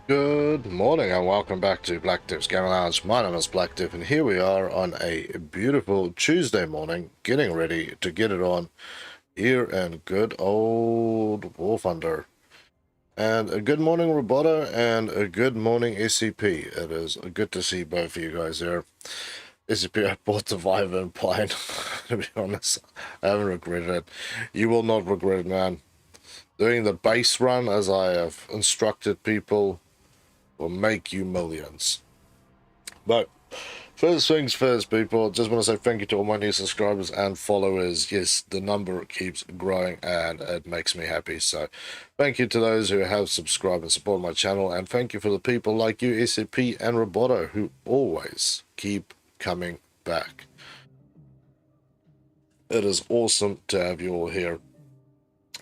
Good morning and welcome back to Black Tips Gaming Lounge. My name is Black Tip and here we are on a beautiful Tuesday morning, getting ready to get it on here in good old warthunder. And a good morning Roboto and a good morning SCP. It is good to see both of you guys there. SCP, I bought the Viva plane. To be honest, I haven't regretted it. You will not regret it, man. Doing the base run as I have instructed people will make you millions. But first things first, people, just want to say thank you to all my new subscribers and followers. Yes, the number keeps growing and it makes me happy. So thank you to those who have subscribed and support my channel, and thank you for the people like you, SCP and Roboto, who always keep coming back. It is awesome to have you all here.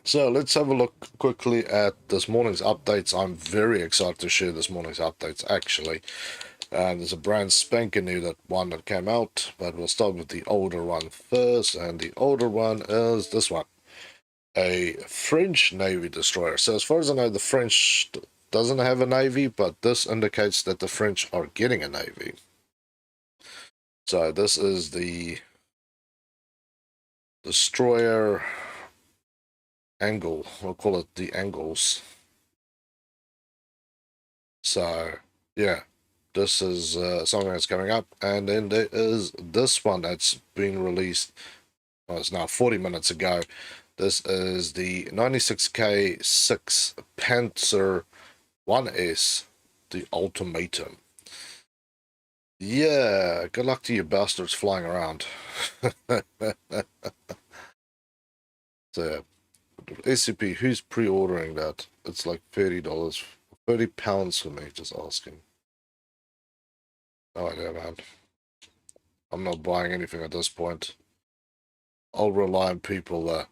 So let's have a look quickly at this morning's updates. I'm very excited to share this morning's updates, actually. There's a brand spanking new one that came out, but we'll start with the older one first, and the older one is this one. A French Navy destroyer. So as far as I know, the French doesn't have a Navy, but this indicates that the French are getting a Navy. So this is the destroyer angle. We'll call it the angles. So yeah, this is something that's coming up. And then there is this one that's been released, well, it's now 40 minutes ago. This is the 96K6 Panzer 1S, the Ultimatum. Yeah, good luck to you bastards flying around. So SCP, who's pre-ordering that? It's like $30, £30 for me, just asking. No idea, man. I'm not buying anything at this point. I'll rely on people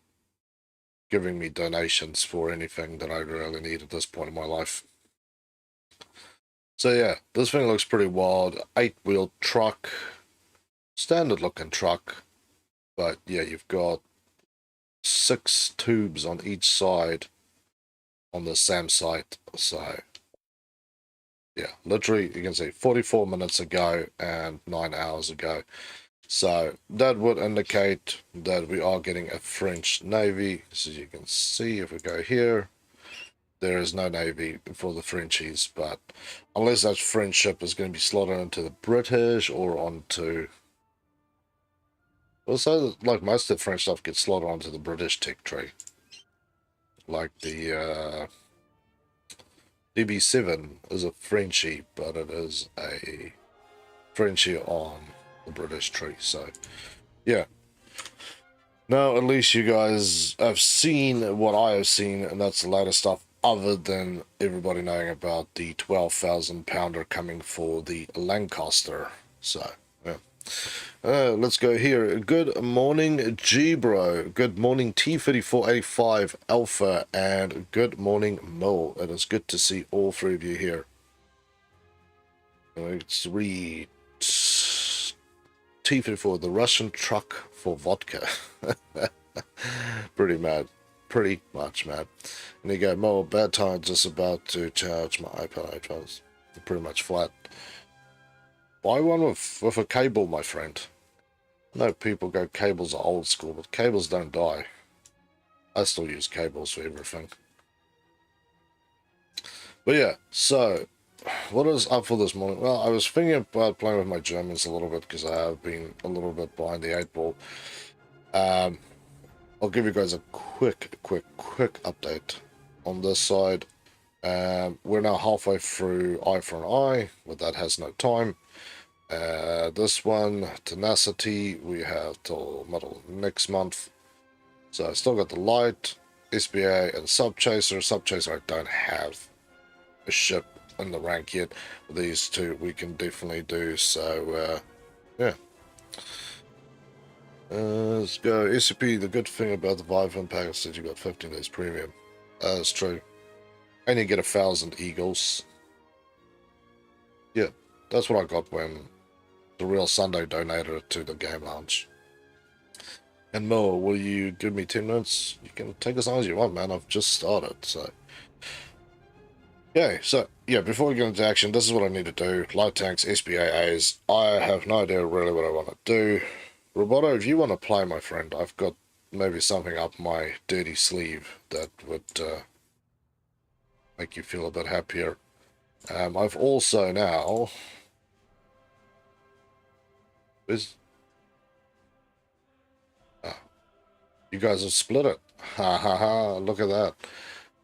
giving me donations for anything that I really need at this point in my life. So yeah, this thing looks pretty wild. 8-wheel truck. Standard looking truck. But yeah, you've got 6 tubes on each side on the SAM site. So yeah, literally you can see 44 minutes ago and 9 hours ago. So that would indicate that we are getting a French Navy. So you can see if we go here, there is no Navy for the Frenchies, but unless that French ship is going to be slotted into the British or onto... Also, like most of the French stuff gets slotted onto the British tech tree. Like the DB7 is a Frenchie, but it is a Frenchie on the British tree. So yeah, now at least you guys have seen what I have seen, and that's the latest stuff, other than everybody knowing about the 12,000 pounder coming for the Lancaster. So yeah, let's go here. Good morning G-Bro, good morning T3485 Alpha, and good morning Mo. It is good to see all three of you here. Let's read T34, the Russian truck for vodka. Pretty mad. Pretty much mad. And you go, Mo, bad time, just about to charge my iPad. Pretty much flat. Buy one with a cable, my friend. I know people go cables are old school, but cables don't die. I still use cables for everything. But yeah, so what is up for this morning? Well, I was thinking about playing with my Germans a little bit because I have been a little bit behind the 8-ball. I'll give you guys a quick update on this side. We're now halfway through Eye for an Eye, but that has no time. This one, Tenacity, we have till middle next month. So I still got the Light, SBA, and Subchaser. Subchaser I don't have a ship in the rank yet. These two we can definitely do, so yeah. Let's go. SCP, the good thing about the Vive pack is that you got 15 days premium. That's true. And you get 1,000 eagles. Yeah, that's what I got when the real Sunday donated it to the game lounge. And Mo, will you give me 10 minutes? You can take as long as you want, man. I've just started, so. Okay, so yeah, before we get into action, this is what I need to do. Light tanks, SPAAs. I have no idea really what I want to do. Roboto, if you want to play, my friend, I've got maybe something up my dirty sleeve that would make you feel a bit happier. I've also now... you guys have split it. Ha ha ha, look at that.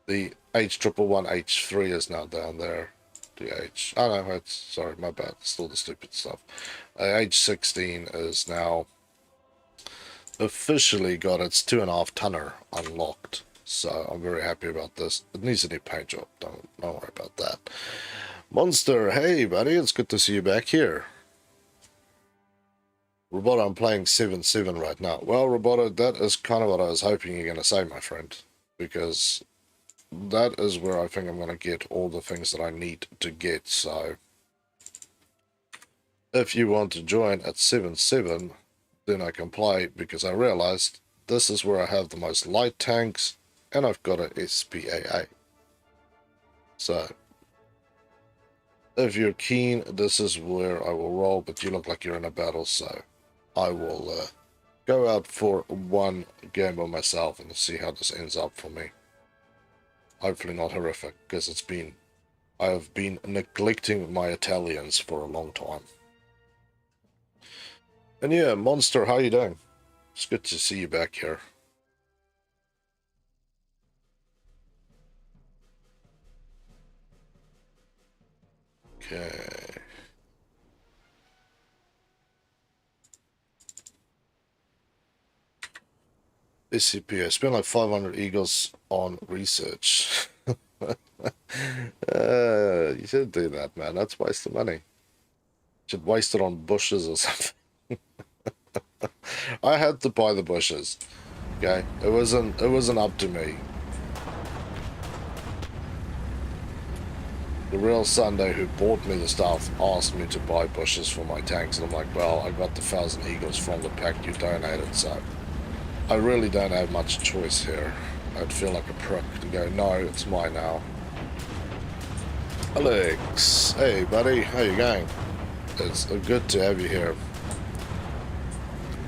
The H111H3 is now down there. The H... oh no, it's... sorry, my bad. Still the stupid stuff. H16 is now officially got its 2.5 tonner unlocked. So I'm very happy about this. It needs a new paint job. Don't worry about that. Monster, hey buddy, it's good to see you back here. Roboto, I'm playing 7-7 right now. Well, Roboto, that is kind of what I was hoping you're going to say, my friend. Because that is where I think I'm going to get all the things that I need to get. So if you want to join at 7-7, then I can play, because I realized this is where I have the most light tanks, and I've got a SPAA. So if you're keen, this is where I will roll, but you look like you're in a battle, so I will go out for one game by myself and see how this ends up for me. Hopefully not horrific, because I have been neglecting my Italians for a long time. And yeah, Monster, how you doing? It's good to see you back here. Okay. SCP, I spent like 500 eagles on research. You shouldn't do that, man. That's waste of money. You should waste it on bushes or something. I had to buy the bushes. Okay, it wasn't up to me. The real Sunday who bought me the stuff asked me to buy bushes for my tanks, and I'm like, well, I got the 1,000 eagles from the pack you donated, so I really don't have much choice here. I'd feel like a prick to go, no, it's mine now. Alex, hey buddy, how you going? It's good to have you here.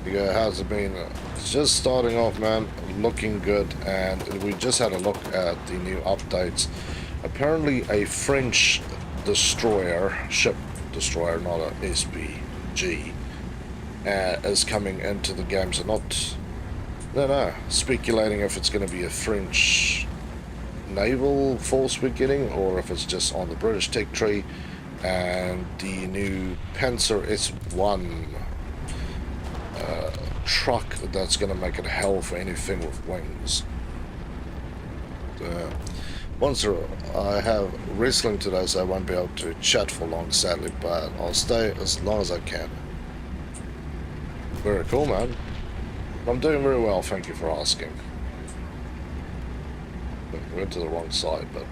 You go, how's it been? It's just starting off, man, looking good, and we just had a look at the new updates. Apparently a French ship destroyer, not a SPG, is coming into the game, so no, speculating if it's going to be a French naval force we're getting, or if it's just on the British tech tree, and the new Panzer S1 truck that's going to make it hell for anything with wings. Monster, I have wrestling today, so I won't be able to chat for long, sadly, but I'll stay as long as I can. Very cool, man. I'm doing very well, thank you for asking. I went to the wrong side, but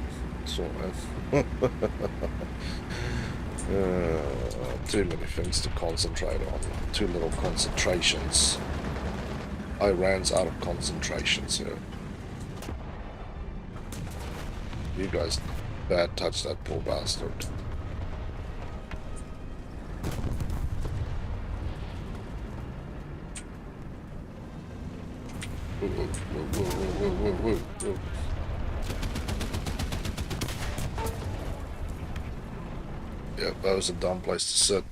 it's alright. Too many things to concentrate on. Too little concentrations. I ran out of concentrations here. You guys bad touch that poor bastard. Whoa. Yeah, that was a dumb place to sit.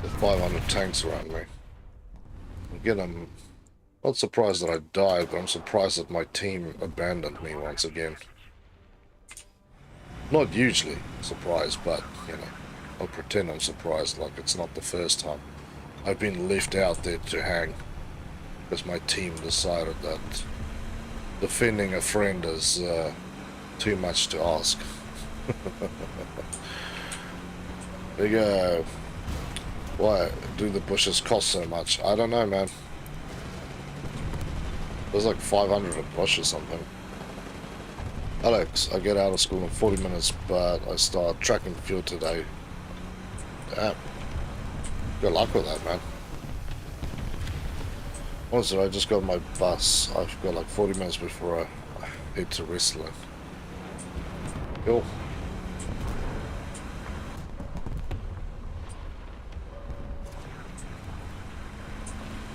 There's 500 tanks around me. Again, I'm not surprised that I died, but I'm surprised that my team abandoned me once again. Not hugely surprised, but, you know, I'll pretend I'm surprised like it's not the first time I've been left out there to hang, because my team decided that defending a friend is too much to ask. There you go. Why do the bushes cost so much? I don't know, man. There's like 500 a bush or something. Alex, I get out of school in 40 minutes, but I start tracking fuel today. Damn. Good luck with that, man. Honestly, I just got my bus. I've got like 40 minutes before I head to wrestling. Cool.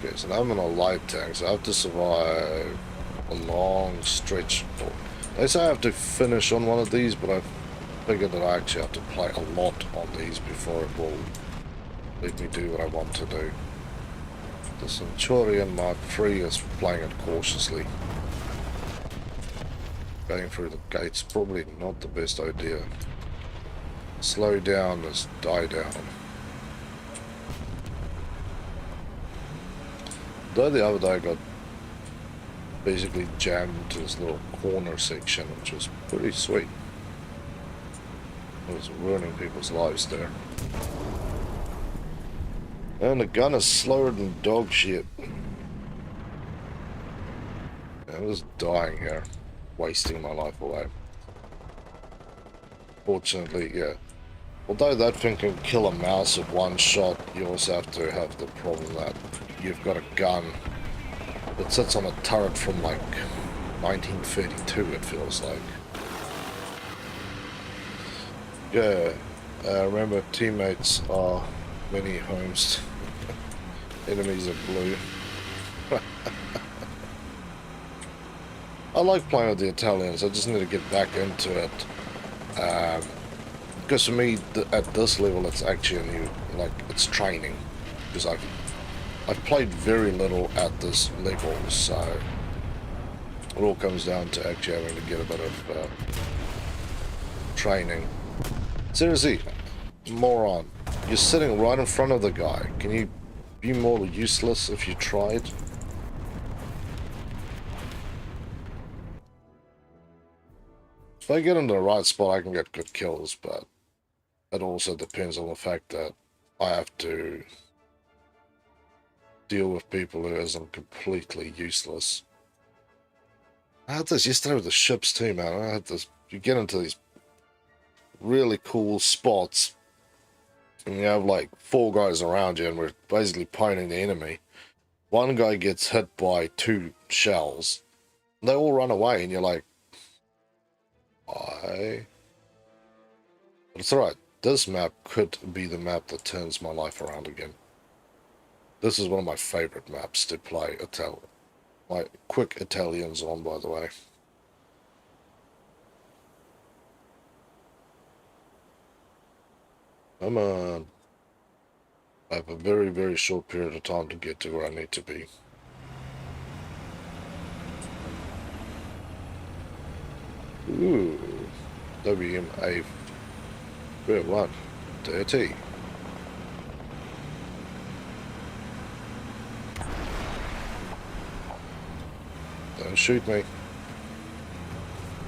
Okay, so now I'm in a light tank, so I have to survive a long stretch. They say I have to finish on one of these, but I figured that I actually have to play a lot on these before it will let me do what I want to do. The Centurion Mark III is playing it cautiously. Going through the gates probably not the best idea. Slow down is die down. Though the other day I got basically jammed into this little corner section, which was pretty sweet. It was ruining people's lives there. And the gun is slower than dog shit. I'm just dying here, wasting my life away. Fortunately, yeah. Although that thing can kill a mouse with one shot, you also have to have the problem that you've got a gun that sits on a turret from like 1932, it feels like. Yeah, remember teammates are many homes. Enemies are blue. I like playing with the Italians, I just need to get back into it. Because for me, at this level, it's actually a new, like, it's training. Because I've played very little at this level, so it all comes down to actually having to get a bit of training. Seriously, moron, you're sitting right in front of the guy. Can you be more useless if you tried? If I get into the right spot, I can get good kills, but it also depends on the fact that I have to deal with people who isn't completely useless. I had this yesterday with the ships too, man. I had this. You get into these really cool spots, and you have like 4 guys around you, and we're basically pointing the enemy. One guy gets hit by 2 shells. They all run away, and you're like, why? But it's alright. This map could be the map that turns my life around again. This is one of my favorite maps to play my quick Italians on, by the way. Come on. I have a very, very short period of time to get to where I need to be. Ooh. WMA. Where, what? Dirty. Don't shoot me.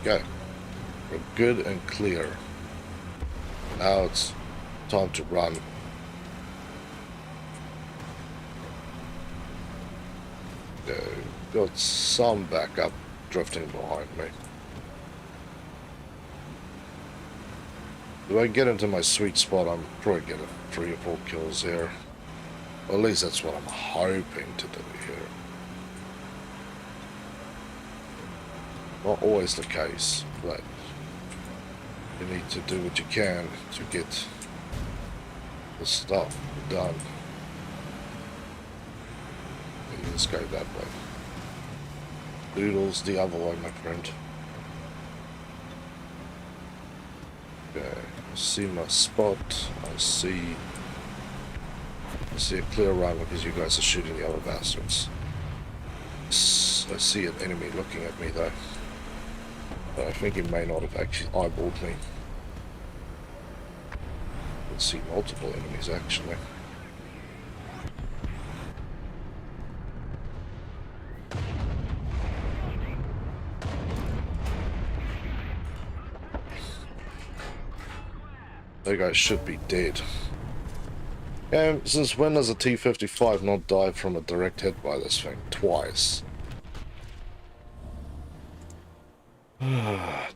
Okay. We're good and clear. Now it's time to run. Got some backup drifting behind me. If I get into my sweet spot, I'm probably get 3 or 4 kills here. Or at least that's what I'm hoping to do here. Not always the case, but you need to do what you can to get the stuff done. Let's go that way. Doodles the other way, my friend. Okay, I see my spot. I see a clear run because you guys are shooting the other bastards. I see an enemy looking at me though. But I think he may not have actually eyeballed me. I can see multiple enemies actually. That guy should be dead. Since when does a T-55 not die from a direct hit by this thing? Twice.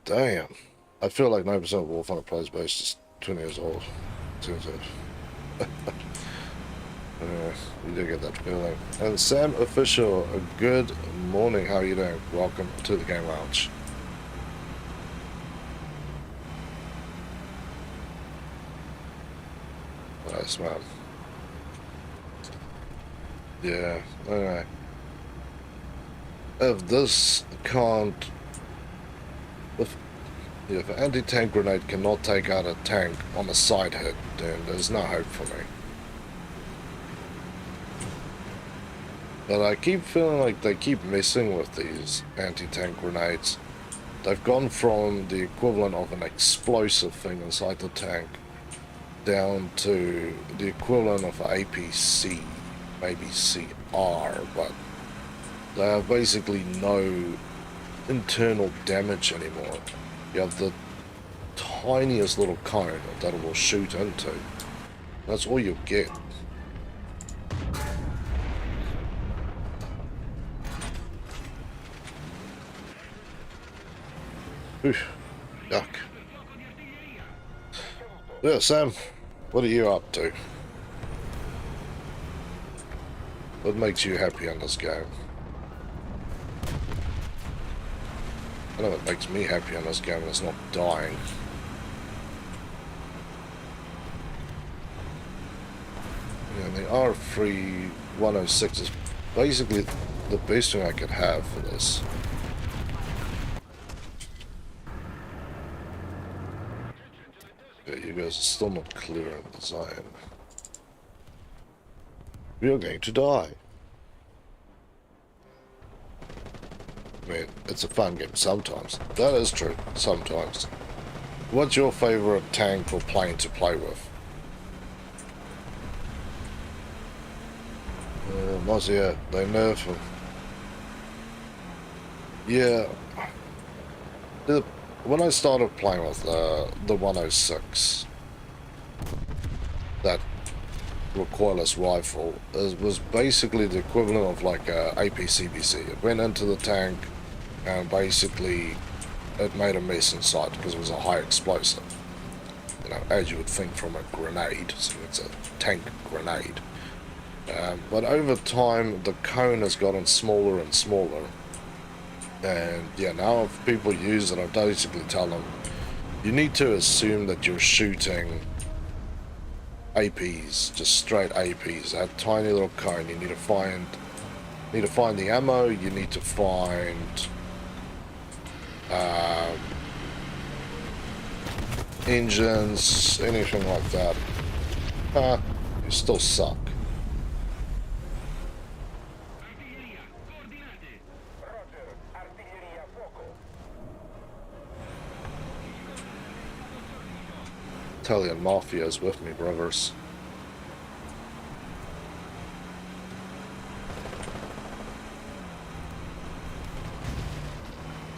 Damn. I feel like 9% of War Thunder players base is 20 years old. Turns out. You do get that feeling. And Sam Official, a good morning. How are you doing? Welcome to the Game Lounge. Nice, man. Yeah, alright. If this can't... If an anti-tank grenade cannot take out a tank on a side hit, then there's no hope for me. But I keep feeling like they keep messing with these anti-tank grenades. They've gone from the equivalent of an explosive thing inside the tank down to the equivalent of APC, maybe CR, but they have basically no internal damage anymore. You have the tiniest little cone that it will shoot into. That's all you get. Oof, yuck. Yeah, Sam, what are you up to? What makes you happy in this game? I know what makes me happy in this game is not dying. Yeah, the R3 106 is basically the best thing I could have for this. Yeah, you guys are still not clear in design. We are going to die. I mean, it's a fun game sometimes. That is true, sometimes. What's your favorite tank or plane to play with? Mozzie, they nerf him. Yeah. When I started playing with the 106, that recoilless rifle was basically the equivalent of like a APCBC. It went into the tank and basically it made a mess inside because it was a high explosive. You know, as you would think from a grenade, so it's a tank grenade. But over time, the cone has gotten smaller and smaller. And yeah, now if people use it, I basically tell them, you need to assume that you're shooting APs, just straight APs. That tiny little cone. You need to find the ammo. You need to find engines, anything like that. You still suck. Italian Mafia is with me, brothers.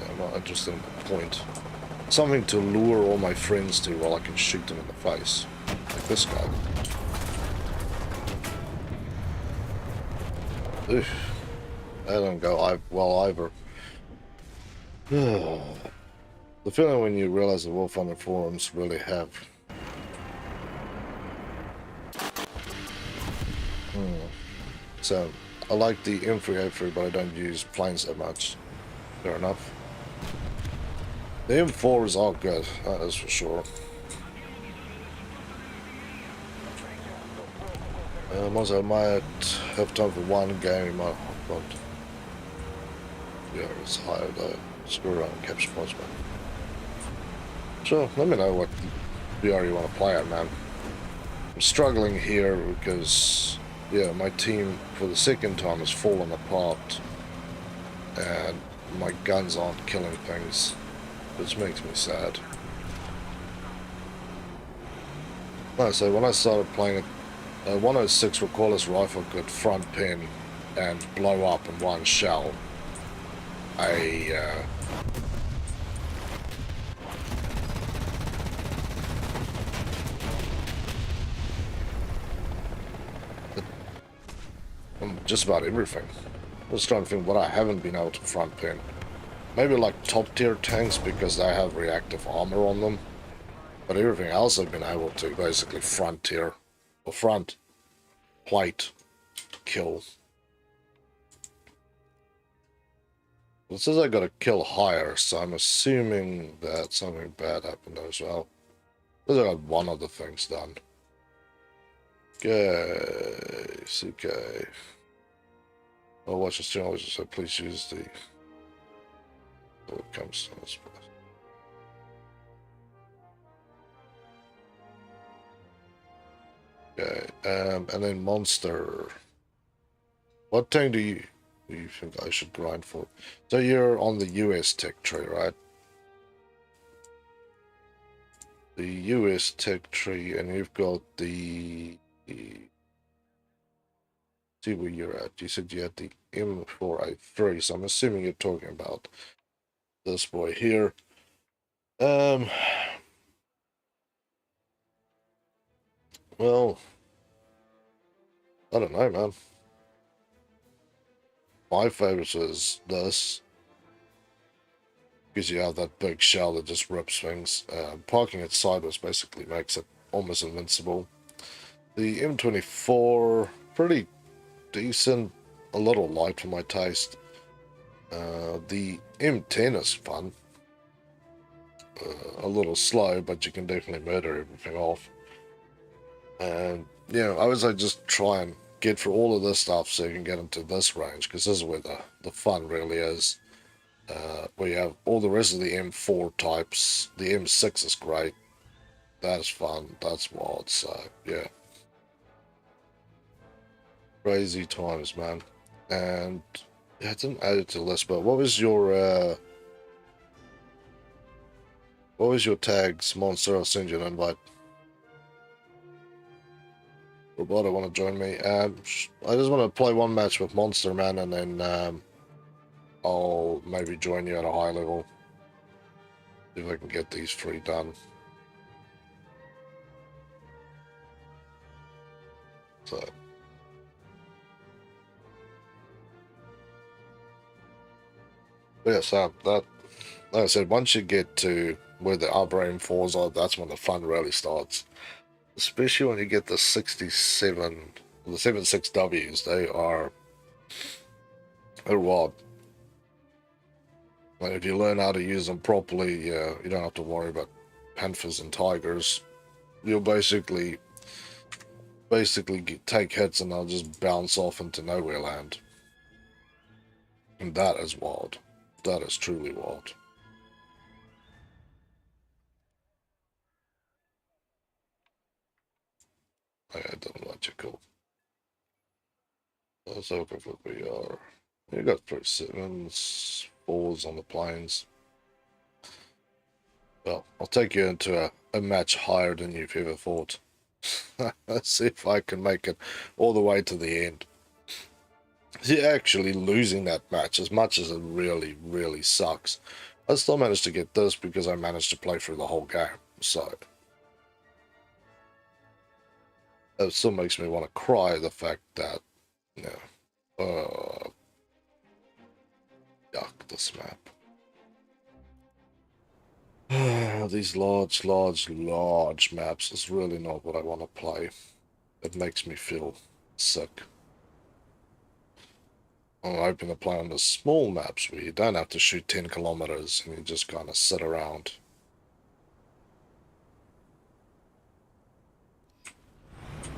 I'm not interested in the point. Something to lure all my friends to while I can shoot them in the face. Like this guy. Oof. That don't go well either. The feeling when you realize the warthunder forums really have... So, I like the M3A3, but I don't use planes that much. Fair enough. The M4s are good, that is for sure. Also, I might have time for one game, you might want. Yeah, it's higher though. Screw around and capture points, man. So, let me know what VR you want to play at, man. I'm struggling here because... yeah, my team for the second time has fallen apart and my guns aren't killing things, which makes me sad. No, so when I started playing a 106 recoilless rifle could front pin and blow up in one shell. Just about everything. I was trying to think what I haven't been able to front pin. Maybe like top tier tanks because they have reactive armor on them. But everything else I've been able to basically front tier or front plate kill. It says I got to kill higher, so I'm assuming that something bad happened as well. Because I got one of the things done. Okay, okay. I'll watch this channel, so please use the what comes to this. Okay, and then monster. What thing do you think I should grind for? So you're on the US tech tree, right? The US tech tree, and you've got the see where you're at. You said you had the M4A3, so I'm assuming you're talking about this boy here. Um, well, I don't know, man. My favorite is this, because you have that big shell that just rips things. Parking it sideways basically makes it almost invincible. The M24, pretty decent, a little light for my taste. The M10 is fun. A little slow, but you can definitely murder everything off. And, you know, I was like, just try and get through all of this stuff so you can get into this range, because this is where the fun really is. Where you have all the rest of the M4 types. The M6 is great. That is fun. That's wild. So, yeah. Crazy times, man. And, yeah, I didn't add it to the list, but what was your tags, monster? I'll send you an invite. Roboto want to join me? I just want to play one match with Monster, man, and then I'll maybe join you at a high level. See if I can get these 3 done. So. Yeah, so that, like I said, once you get to where the upper M4s are, that's when the fun really starts. Especially when you get the 67, the 76Ws, they're wild. Like if you learn how to use them properly, you don't have to worry about panthers and tigers. You'll basically take hits and they'll just bounce off into nowhere land. And that is wild. That is truly wild. I don't want you cool. Let's open what we are. You got 37s, 4s on the planes. Well, I'll take you into a match higher than you've ever thought. Let's see if I can make it all the way to the end. See, actually losing that match, as much as it really, really sucks, I still managed to get this because I managed to play through the whole game. So, it still makes me want to cry, the fact that, you know, yuck, this map. These large maps is really not what I want to play. It makes me feel sick. I'm hoping to play on the small maps where you don't have to shoot 10 kilometers and you just kind of sit around.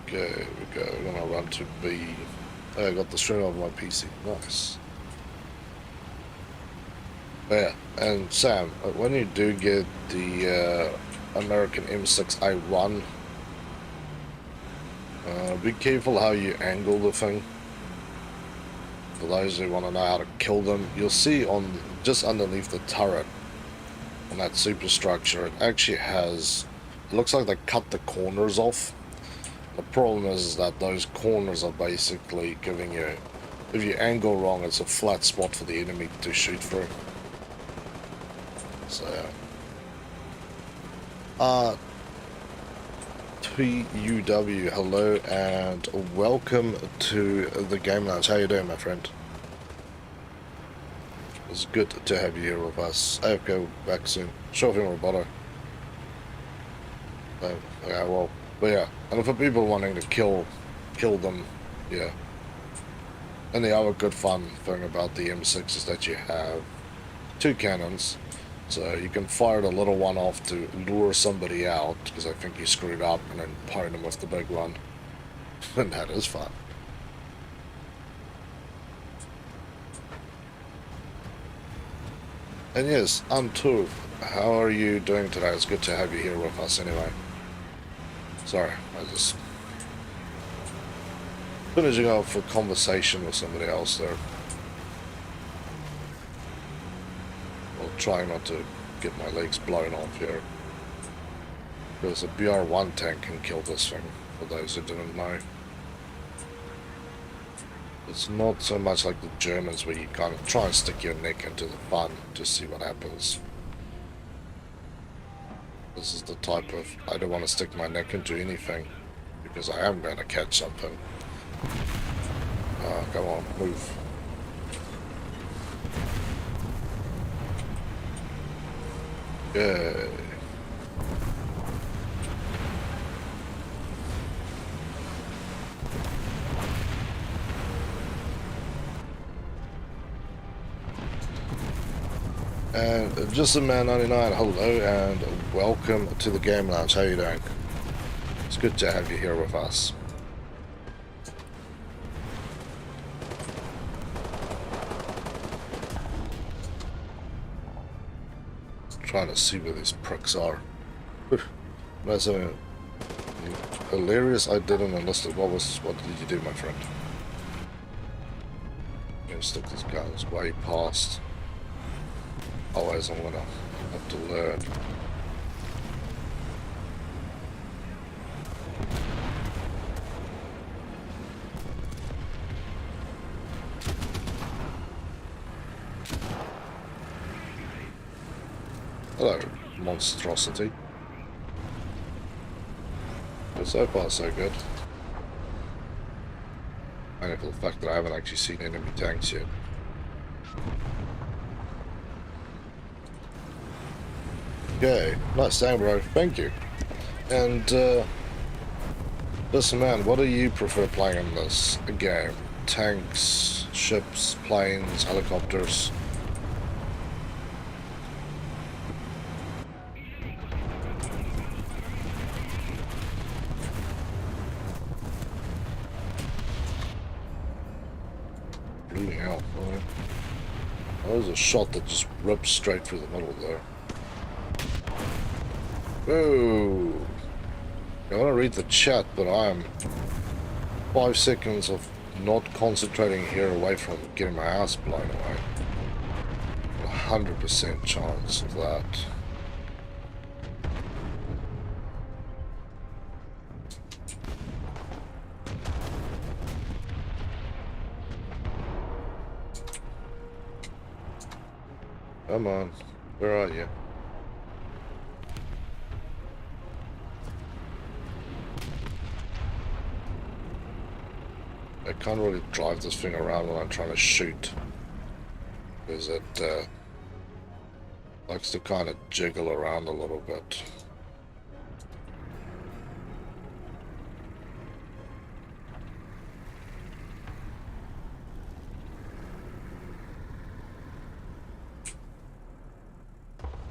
Okay, here we go. We're gonna run to B. Oh, I got the stream of my PC. Nice. Yeah, and Sam, when you do get the American M6A1, be careful how you angle the thing. For those who want to know how to kill them, you'll see on just underneath the turret on that superstructure, it actually has, it looks like they cut the corners off. The problem is that those corners are basically giving you, if you angle wrong, it's a flat spot for the enemy to shoot through. So, TUW, hello and welcome to the Game Lounge. How you doing, my friend? It's good to have you here with us. AFK back soon. Sure thing, Roboto. Yeah, well, but yeah, and for people wanting to kill them, yeah. And the other good fun thing about the M6 is that you have 2 cannons. So you can fire the little one off to lure somebody out, because I think you screwed up, and then pwn them with the big one. And that is fun. And yes, Antur, how are you doing today? It's good to have you here with us anyway. Sorry, I just finishing off a conversation with somebody else there. Well, trying not to get my legs blown off here. Because a BR1 tank can kill this thing, for those who didn't know. It's not so much like the Germans where you kind of try and stick your neck into the fun to see what happens. This is the type of, I don't want to stick my neck into anything, because I am going to catch something. Come on, move. Yay. And just a man 99, hello and welcome to the Game Lounge. How you doing? It's good to have you here with us. Trying to see where these pricks are. That's something hilarious I did in enlisted. What did you do, my friend? I'm gonna stick this guy's way past. Otherwise I'm gonna have to learn. Hello, monstrosity. But so far so good. And for the fact that I haven't actually seen enemy tanks yet. Okay, nice day, bro. Thank you. And listen, man, what do you prefer playing in this game? Tanks, ships, planes, helicopters? Bleeding out. Right? That was a shot that just ripped straight through the middle there. Whoa! I want to read the chat, but I am 5 seconds of not concentrating here away from getting my ass blown away. 100% chance of that. Come on, where are you? I can't really drive this thing around when I'm trying to shoot, because it likes to kind of jiggle around a little bit.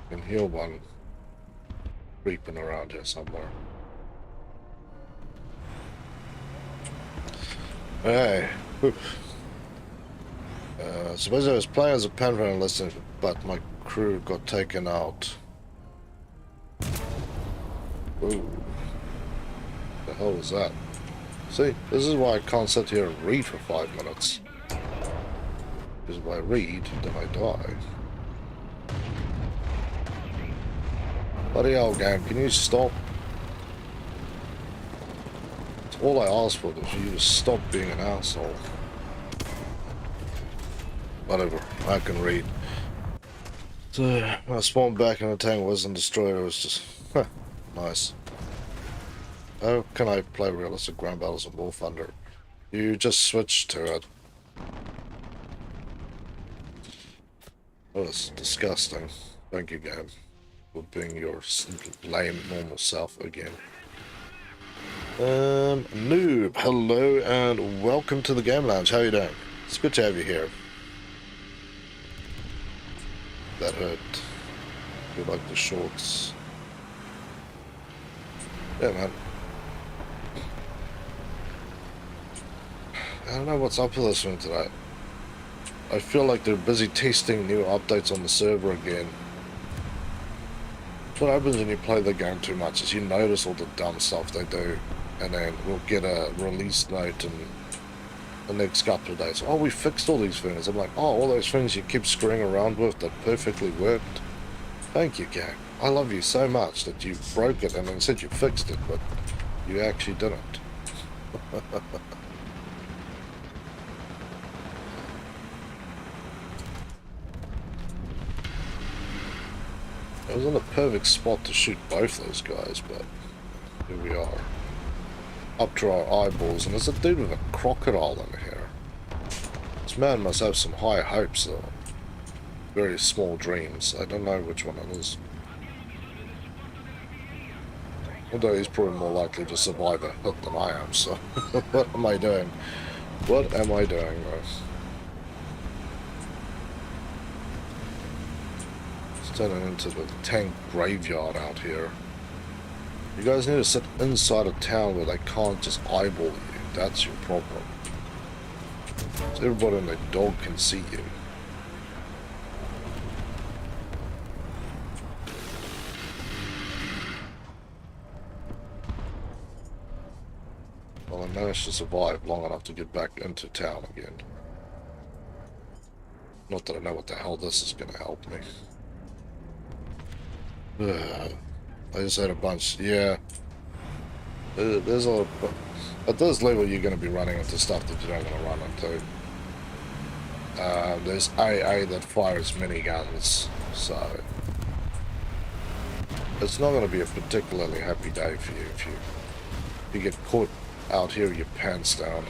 I can hear one creeping around here somewhere. Hey, suppose I was playing as a pen friend listener, but my crew got taken out. Ooh. The hell was that? See, this is why I can't sit here and read for 5 minutes. Because if I read, then I die. Bloody hell, game, can you stop? All I asked for was you to stop being an asshole. Whatever, I can read. So, I spawned back and the tank wasn't destroyed, it was just... nice. How can I play realistic ground battles in War Thunder? You just switch to it. Oh, it's disgusting. Thank you, game, for being your lame, normal self again. Noob, hello and welcome to the Game Lounge. How are you doing? It's good to have you here. That hurt. You like the shorts? Yeah, man. I don't know what's up with this one today. I feel like they're busy testing new updates on the server again. What happens when you play the game too much is you notice all the dumb stuff they do, and then we'll get a release note in the next couple of days. Oh, we fixed all these things. I'm like, oh, all those things you keep screwing around with that perfectly worked. Thank you, game. I love you so much that you broke it and then said you fixed it, but you actually didn't. It was in the perfect spot to shoot both those guys, but here we are. Up to our eyeballs, and there's a dude with a crocodile in here. This man must have some high hopes, though. Very small dreams. I don't know which one it is. Although he's probably more likely to survive a hit than I am, so what am I doing? What am I doing, though? It's turning into the tank graveyard out here. You guys need to sit inside a town where they can't just eyeball you. That's your problem. So everybody and their dog can see you. Well, I managed to survive long enough to get back into town again. Not that I know what the hell this is going to help me. I just had a bunch, yeah. There's a lot of, at this level you're going to be running into stuff that you don't want to run into. There's AA that fires miniguns, so it's not going to be a particularly happy day for you if you get caught out here with your pants down.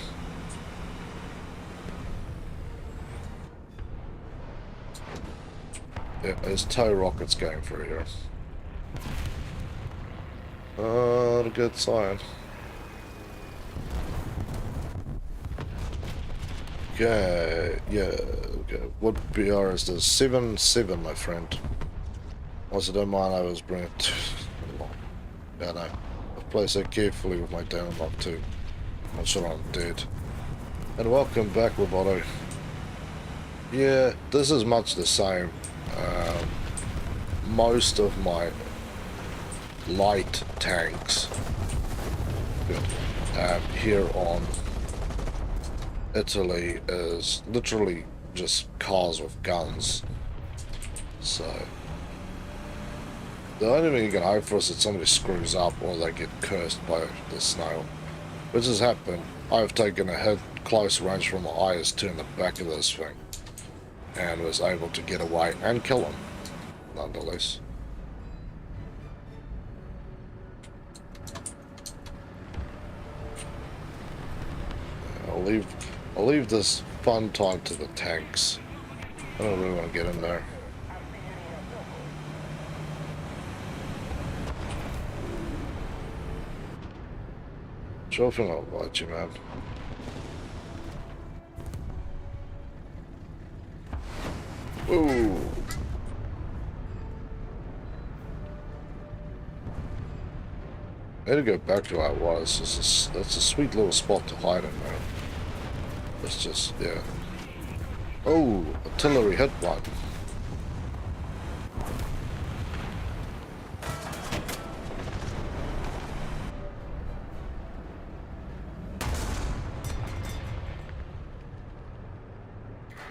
Yeah, there's tow rockets going through here. Not a good sign. Okay, yeah, okay. What BR is this? 7-7, my friend. Also, don't mind, I was bringing it along. Yeah, no. I play so carefully with my down lock too. I'm sure I'm dead. And welcome back, Roboto. Yeah, this is much the same. Most of my light tanks here on Italy is literally just cars with guns. So the only thing you can hope for is that somebody screws up or they get cursed by the snow, which has happened. I've taken a hit close range from my IS-2 in the back of this thing and was able to get away and kill him nonetheless. I'll leave this fun time to the tanks. I don't really want to get in there. Sure thing I'll watch you, man. Ooh. I had to go back to where I was. That's a sweet little spot to hide in there. It's just, yeah. Oh, artillery hit one.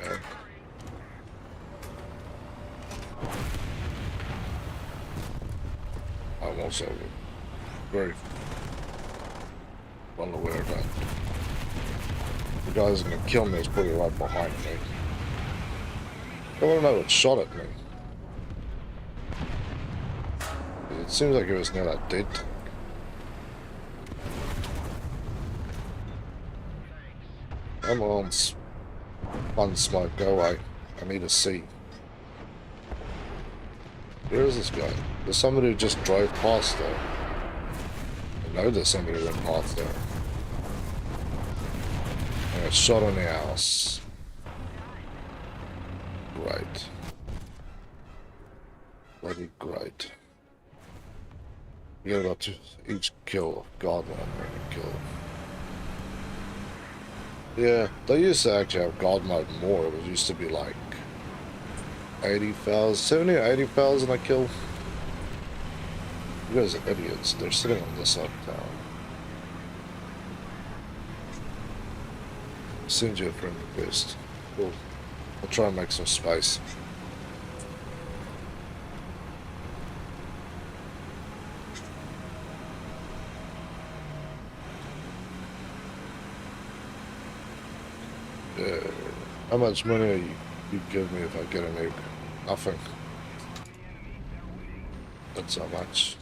Yeah. I'm also very well aware of that. The guy who's going to kill me is probably right behind me. I want to know what shot at me. It seems like it was near that dead tank. Come on, fun smoke, go away. I need to see. Where is this guy? There's somebody who just drove past there. I know there's somebody who went past there. I got shot on the house. Great. Bloody great. You get about each kill of God when I'm ready to kill. Yeah, they used to actually have God mode more. It used to be like 80,000, 70 or 80,000 a kill. You guys are idiots. They're sitting on this side of town. Send you a friend request. Cool. I'll try and make some space. Yeah. How much money are you give me if I get a nuke? Nothing. That's how much.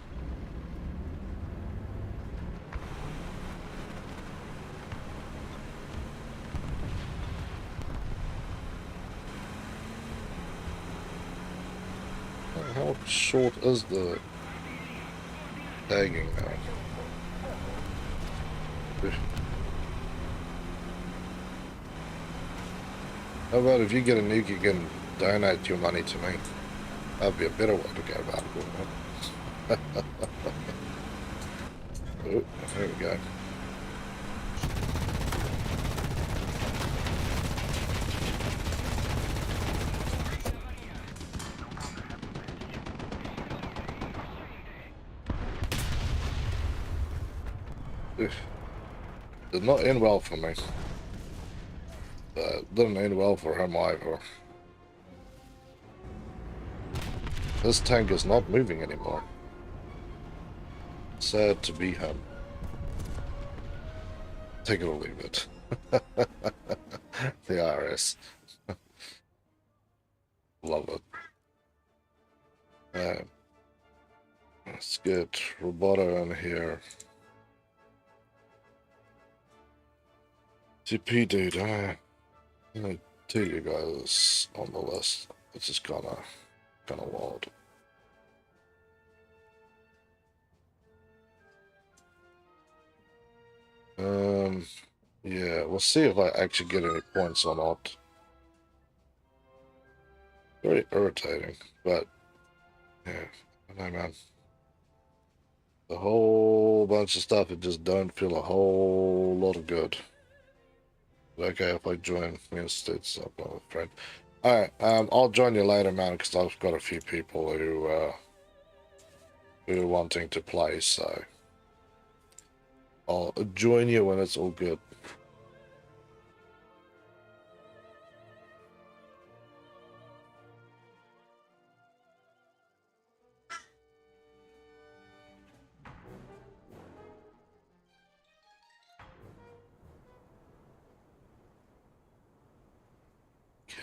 How short is the tagging now? How about if you get a nuke, you can donate your money to me? That'd be a better way to go about it, wouldn't it? Oh, there we go. Did not end well for me. Didn't end well for him either. This tank is not moving anymore. Sad to be him. Take it or leave it. The IRS. Love it. Let's get Roboto in here. TP dude, I'm gonna tell you guys on the list. It's just kinda wild. Yeah, we'll see if I actually get any points or not. Very irritating, but yeah, I know, man. A whole bunch of stuff that just don't feel a whole lot of good. Okay, if I join instead, so I'm not a friend. Alright, I'll join you later, man, because I've got a few people who are wanting to play, so I'll join you when it's all good.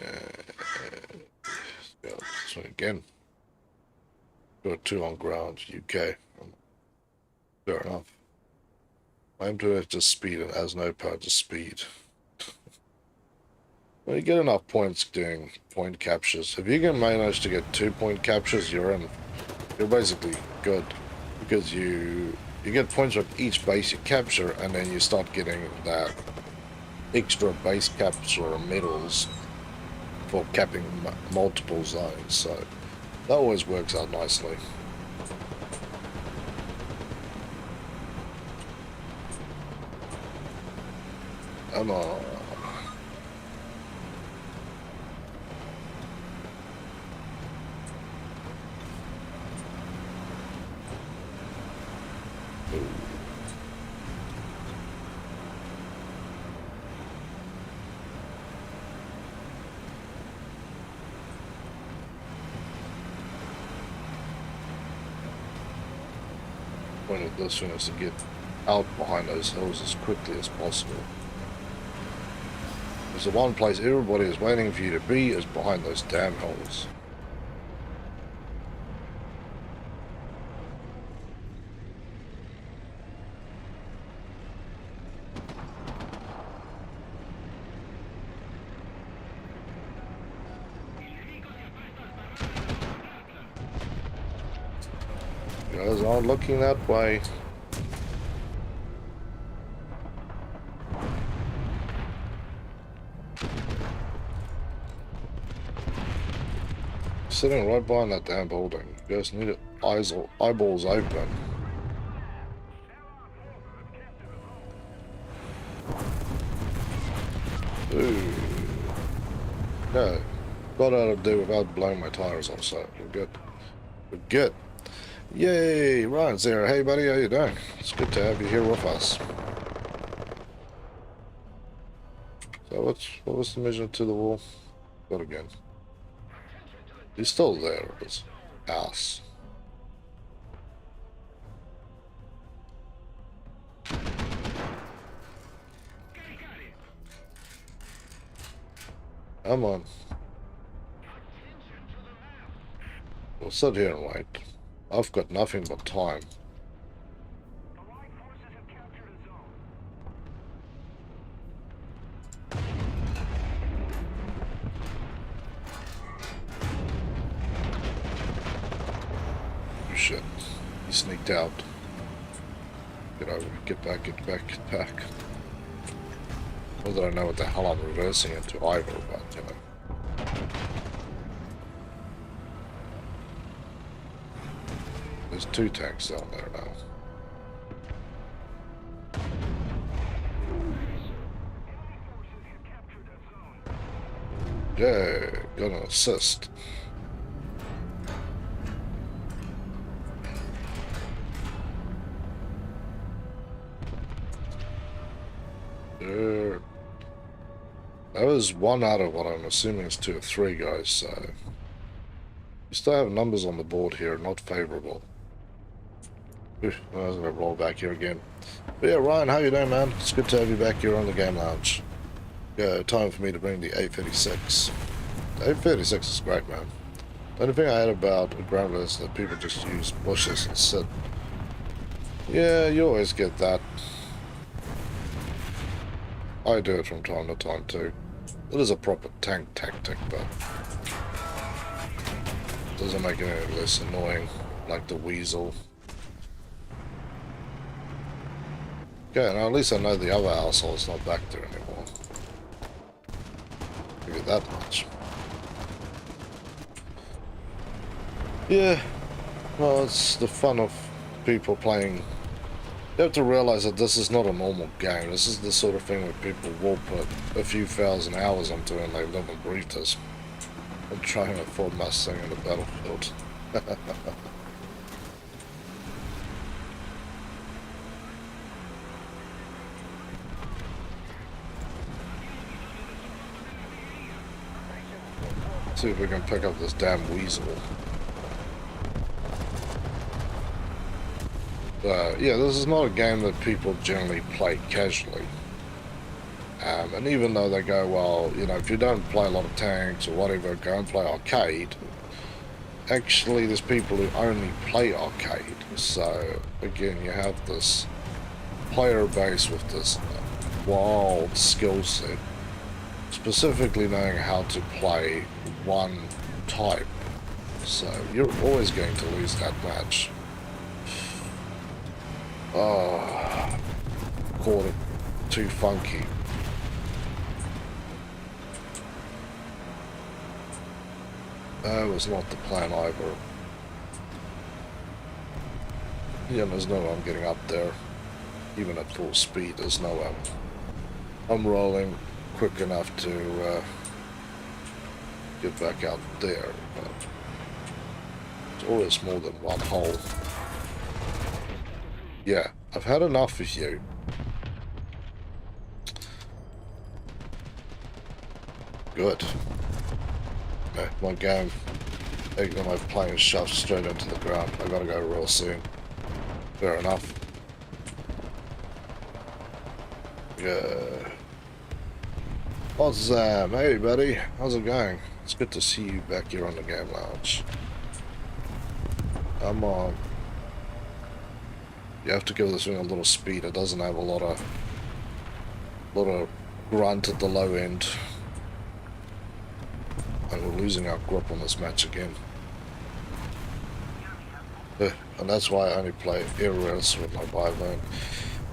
Okay. Yeah, so again. Got 2 on ground, UK. Fair enough. I'm doing it to speed and has no power to speed. When you get enough points doing point captures, if you can manage to get 2 point captures, you're basically good, because you get points on each base you capture, and then you start getting that extra base capture medals for capping multiple zones, so that always works out nicely. Come on. Point of this one is to get out behind those hills as quickly as possible. Because the one place everybody is waiting for you to be is behind those damn hills. You guys aren't looking that way. Sitting right behind that damn building. You guys need eyeballs open. Ooh. No. Got out of there without blowing my tires off, so we're good. We're good. Yay! Ryan's there. Hey buddy, how you doing? It's good to have you here with us. So what was the mission to the wall? Go again. He's still there, his ass. Come on. We'll sit here and wait. I've got nothing but time. Oh shit. He sneaked out. Get over, get back, get back, get back. Not that I know what the hell I'm reversing into either, but you know. There's 2 tanks down there now. Yeah, got an assist. There. That was 1 out of what I'm assuming is 2 or 3 guys, so... We still have numbers on the board here, not favorable. Oof, I was gonna roll back here again. But yeah, Ryan, how you doing, man? It's good to have you back here on the game lounge. Yeah, time for me to bring the 836. The 836 is great, man. The only thing I had about a groundler is that people just use bushes and sit. Yeah, you always get that. I do it from time to time too. It is a proper tank tactic, but it doesn't make it any less annoying, like the weasel. Okay, now at least I know the other asshole's not back there anymore. Figured that much. Yeah, well, it's the fun of people playing. You have to realize that this is not a normal game. This is the sort of thing where people will put a few thousand hours into and they live and breathe this. I'm trying a Ford Mustang in the battlefield. See if we can pick up this damn weasel. Yeah, this is not a game that people generally play casually. And even though they go, well, you know, if you don't play a lot of tanks or whatever, go and play arcade. Actually, there's people who only play arcade. So, again, you have this player base with this wild skill set. Specifically knowing how to play one type. So, you're always going to lose that match. Oh, caught it too funky. That was not the plan either. Yeah, there's no way I'm getting up there. Even at full speed, there's no way I'm rolling quick enough to get back out there. But it's always more than one hole. Yeah, I've had enough of you. Good. Okay, my game, my plane is shoved straight into the ground. I gotta go real soon. Fair enough. Yeah. What's hey buddy, how's it going? It's good to see you back here on the game lounge. Come on. You have to give this thing a little speed. It doesn't have a lot of grunt at the low end. And we're losing our grip on this match again. And that's why I only play aerials with my bivone.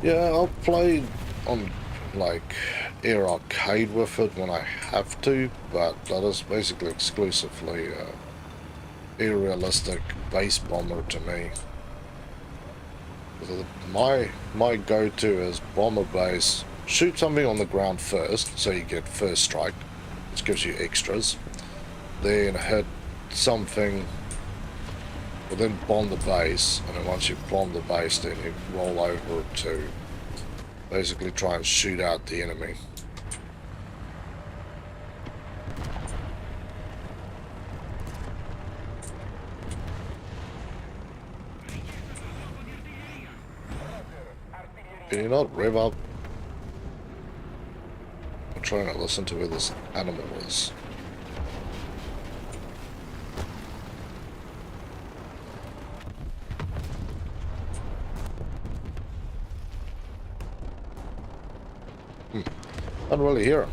Yeah, I'll play on like air arcade with it when I have to, but that is basically exclusively air realistic base bomber to me. My go-to is bomber base shoot something on the ground first, so you get first strike, which gives you extras. Then hit something, or then bomb the base, and then once you bomb the base, then you roll over to basically try and shoot out the enemy. Can you not rev up? I'm trying to listen to where this animal is. I don't really hear him.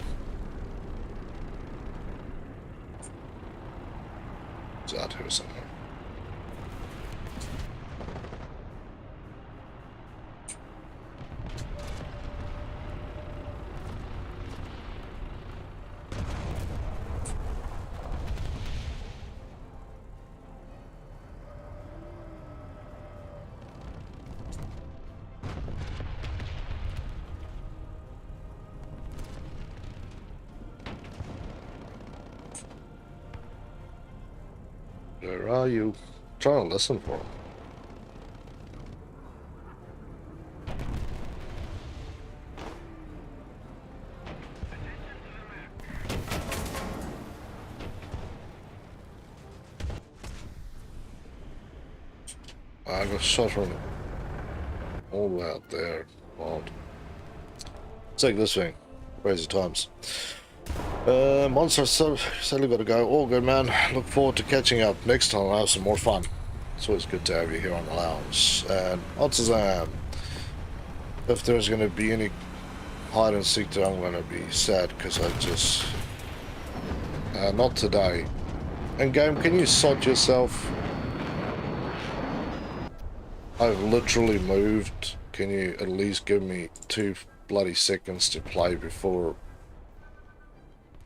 He's out here somewhere. Where are you? I'm trying to listen for him. I got shot from all the way out there. Wild. Take this thing. Crazy times. Monster sadly got to go. All good, man. Look forward to catching up next time. I'll have some more fun. It's always good to have you here on the lounge. And Otzazam, if there's going to be any hide and seek there, I'm going to be sad because I just... not today. And game, can you sod yourself? I've literally moved. Can you at least give me 2 bloody seconds to play before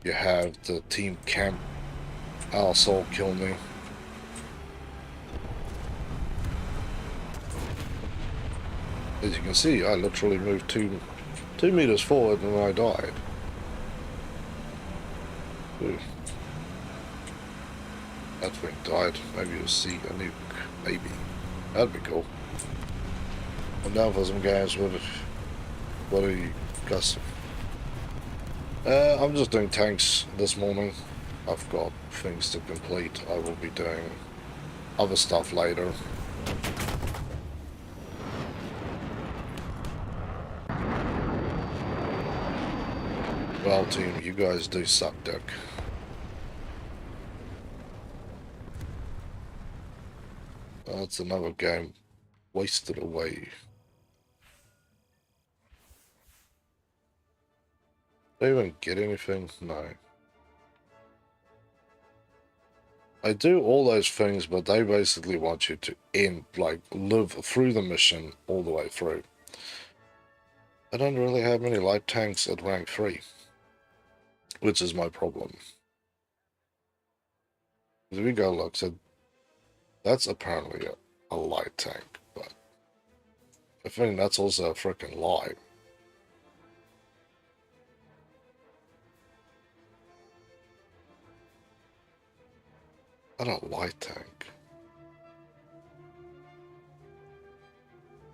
you have the team camp arsehole kill me? As you can see, I literally moved 2 meters forward and I died. Ooh. That thing died. Maybe you'll see a nuke. Maybe. That'd be cool. I'm down for some games. What are you custom? I'm just doing tanks this morning. I've got things to complete. I will be doing other stuff later. Well, team, you guys do suck dick. That's another game wasted away. Did I even get anything? No. I do all those things, but they basically want you to live through the mission all the way through. I don't really have many light tanks at rank 3, which is my problem. If we go look, so that's apparently a light tank, but I think that's also a freaking lie. Not a light tank.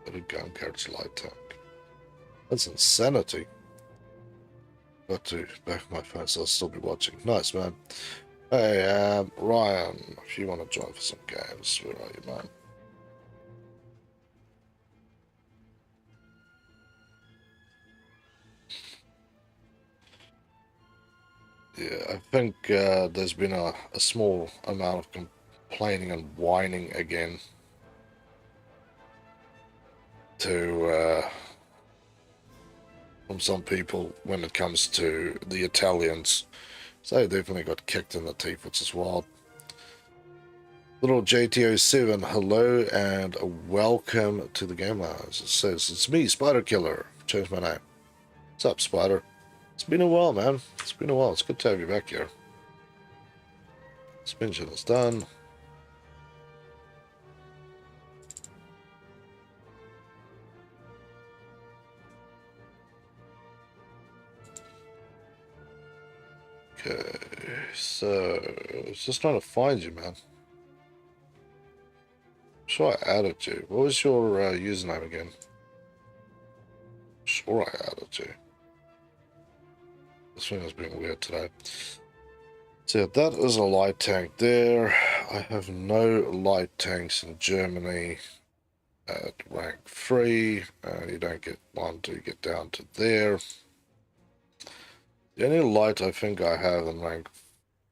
But a gun carriage light tank. That's insanity. Got to back my phone, so I'll still be watching. Nice, man. Hey, Ryan, if you want to join for some games, where are you, man? Yeah, I think there's been a small amount of complaining and whining again from some people when it comes to the Italians. So they definitely got kicked in the teeth, which is wild. Little JTO7, hello and welcome to the Game Lounge. It says, it's me, Spider Killer. Changed my name. What's up, Spider? It's been a while, man. It's been a while. It's good to have you back here. Suspension is done. Okay, so I was just trying to find you, man. Sure, I added you. What was your username again? Sure, I added you. This thing has been weird today. So yeah, that is a light tank there. I have no light tanks in Germany at rank 3. You don't get one till you get down to there. The only light I think I have in rank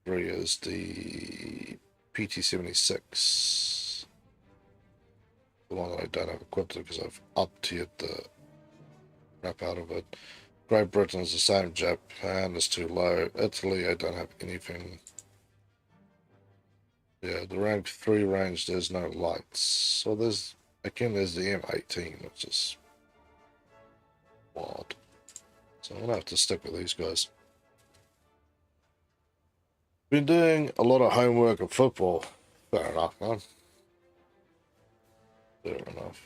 3 is the PT-76. The one that I don't have equipped because I've up-tiered the crap out of it. Great Britain is the same. Japan is too low. Italy, I don't have anything. Yeah, the rank 3 range, there's no lights. So there's, again, there's the M18, which is wild. So I'm gonna have to stick with these guys. Been doing a lot of homework of football. Fair enough, man. Fair enough.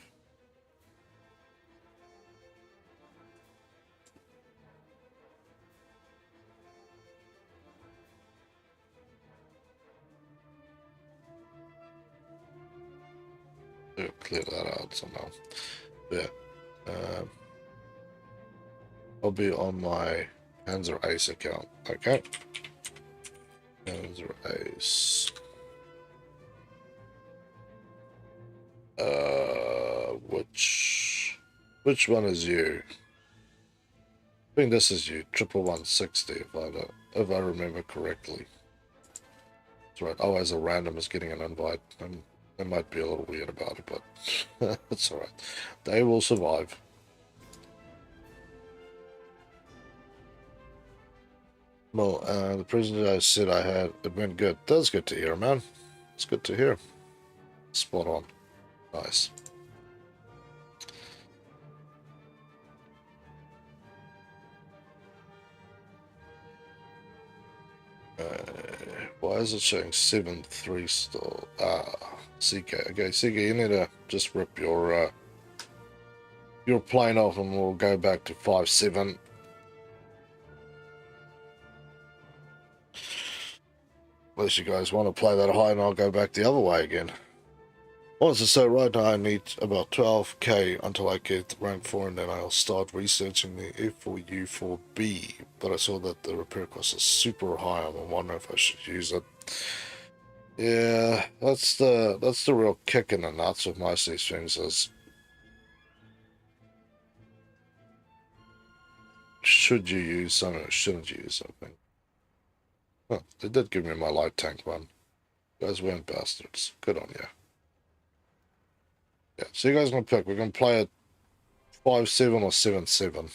Clear that out somehow. Yeah. I'll be on my Panzer Ace account. Okay. Panzer Ace. Which one is you? I think this is you. 11160 if I remember correctly. That's right. Always a random is getting an invite. And they might be a little weird about it, but it's alright. They will survive. Well, the president I said I had, it went good. That's good to hear, man. It's good to hear. Spot on. Nice. Why is it showing 7-3 still? CK. Okay, CK, you need to just rip your plane off and we'll go back to 5-7. Unless you guys want to play that high and I'll go back the other way again. Also, so right now I need about 12k until I get rank 4 and then I'll start researching the F4U4B. But I saw that the repair cost is super high. I'm wondering if I should use it. Yeah, that's the real kick in the nuts with most of these things is should you use something or shouldn't you use something? Oh, they did give me my light tank one. You guys weren't bastards. Good on you. Yeah, so you guys gonna pick. We're gonna play at 5-7 or 7-7.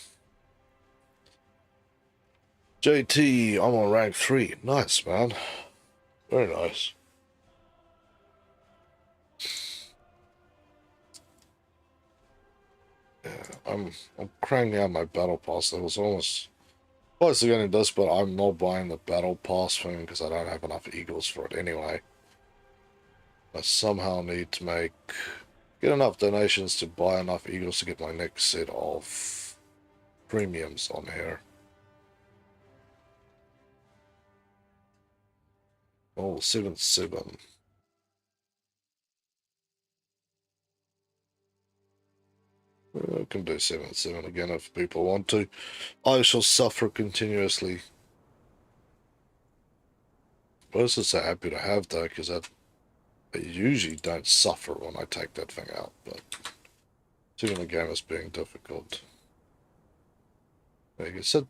JT, I'm on rank 3. Nice, man. Very nice. Yeah, I'm cranking out my battle pass levels almost close to getting this, but I'm not buying the battle pass thing because I don't have enough eagles for it anyway. I somehow need to get enough donations to buy enough eagles to get my next set of premiums on here. Oh, 7-7. I can do 7-7 again if people want to. I shall suffer continuously. I was just so happy to have though, because I usually don't suffer when I take that thing out, but seeing the game as being difficult. Like I said,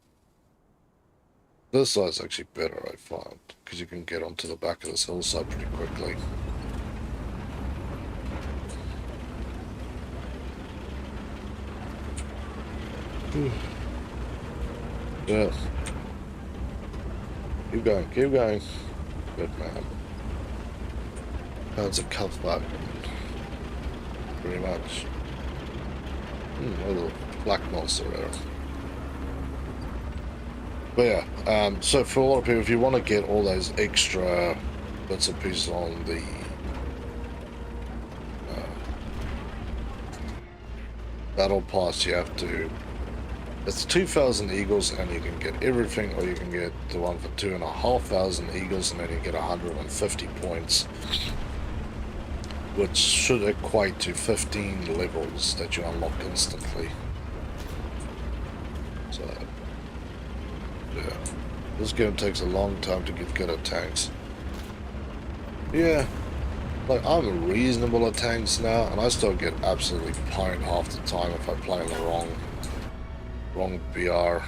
this side's actually better, I find, because you can get onto the back of this hillside pretty quickly. Yeah. Keep going, keep going. Good man. That's a cuff back. Pretty much. A little black monster there. But yeah, so for a lot of people, if you want to get all those extra bits and pieces on the battle pass, you have to It's 2,000 eagles and you can get everything, or you can get the one for 2,500 eagles and then you get 150 points, which should equate to 15 levels that you unlock instantly. So, yeah. This game takes a long time to get good at tanks. Yeah, like I'm reasonable at tanks now, and I still get absolutely pwned half the time if I play in the wrong BR.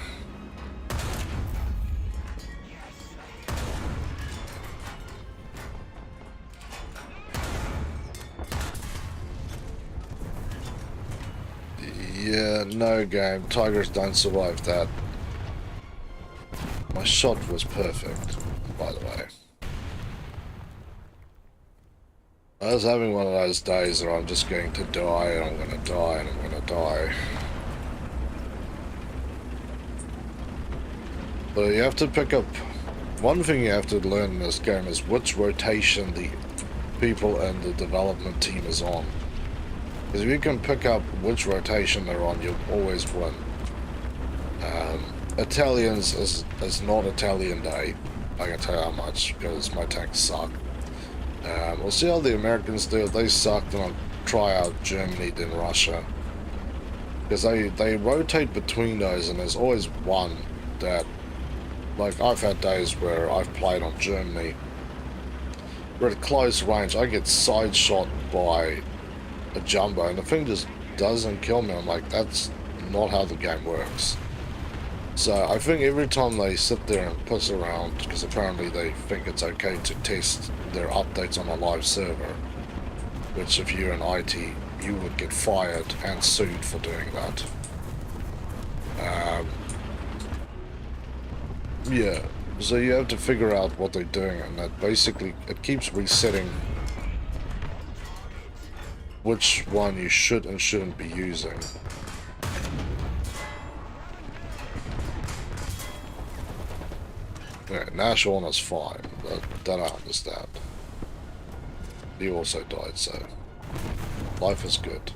Yeah, no game. Tigers don't survive that. My shot was perfect, by the way. I was having one of those days where I'm just going to die, and I'm going to die, and I'm going to die. But you have to pick up... One thing you have to learn in this game is which rotation the people and the development team is on. Because if you can pick up which rotation they're on, you'll always win. Italians is not Italian Day, I can tell you how much, because my tanks suck. We'll see how the Americans do. They sucked, and I'll try out Germany, then Russia. Because they rotate between those, and there's always one that... Like, I've had days where I've played on Germany, where at close range, I get side shot by a jumbo, and the thing just doesn't kill me. I'm like, that's not how the game works. So I think every time they sit there and puss around, because apparently they think it's okay to test their updates on a live server, which if you're in IT, you would get fired and sued for doing that. Yeah, so you have to figure out what they're doing, and that basically, it keeps resetting which one you should and shouldn't be using. Yeah, Nash on is fine, but that I understand. He also died, so life is good.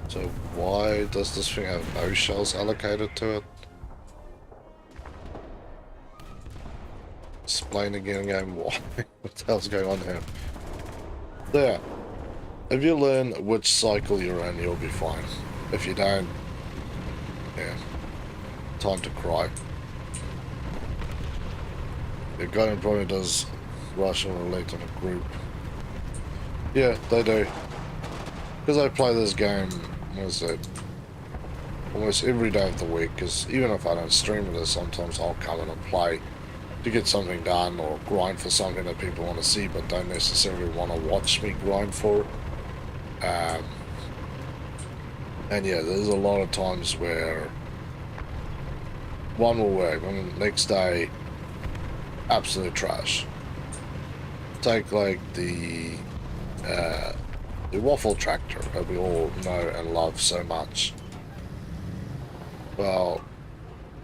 So why does this thing have no shells allocated to it? Explain again, game why? What the hell's going on here? There. If you learn which cycle you're in, you'll be fine. If you don't, yeah. Time to cry. Your guardian probably does Russian roulette in a group. Yeah, they do. Because I play this game, what is it, almost every day of the week, because even if I don't stream it, sometimes I'll come in and play to get something done, or grind for something that people want to see but don't necessarily want to watch me grind for it. And yeah, there's a lot of times where one will work, and the next day, absolute trash. Take like the waffle tractor that we all know and love so much. Well,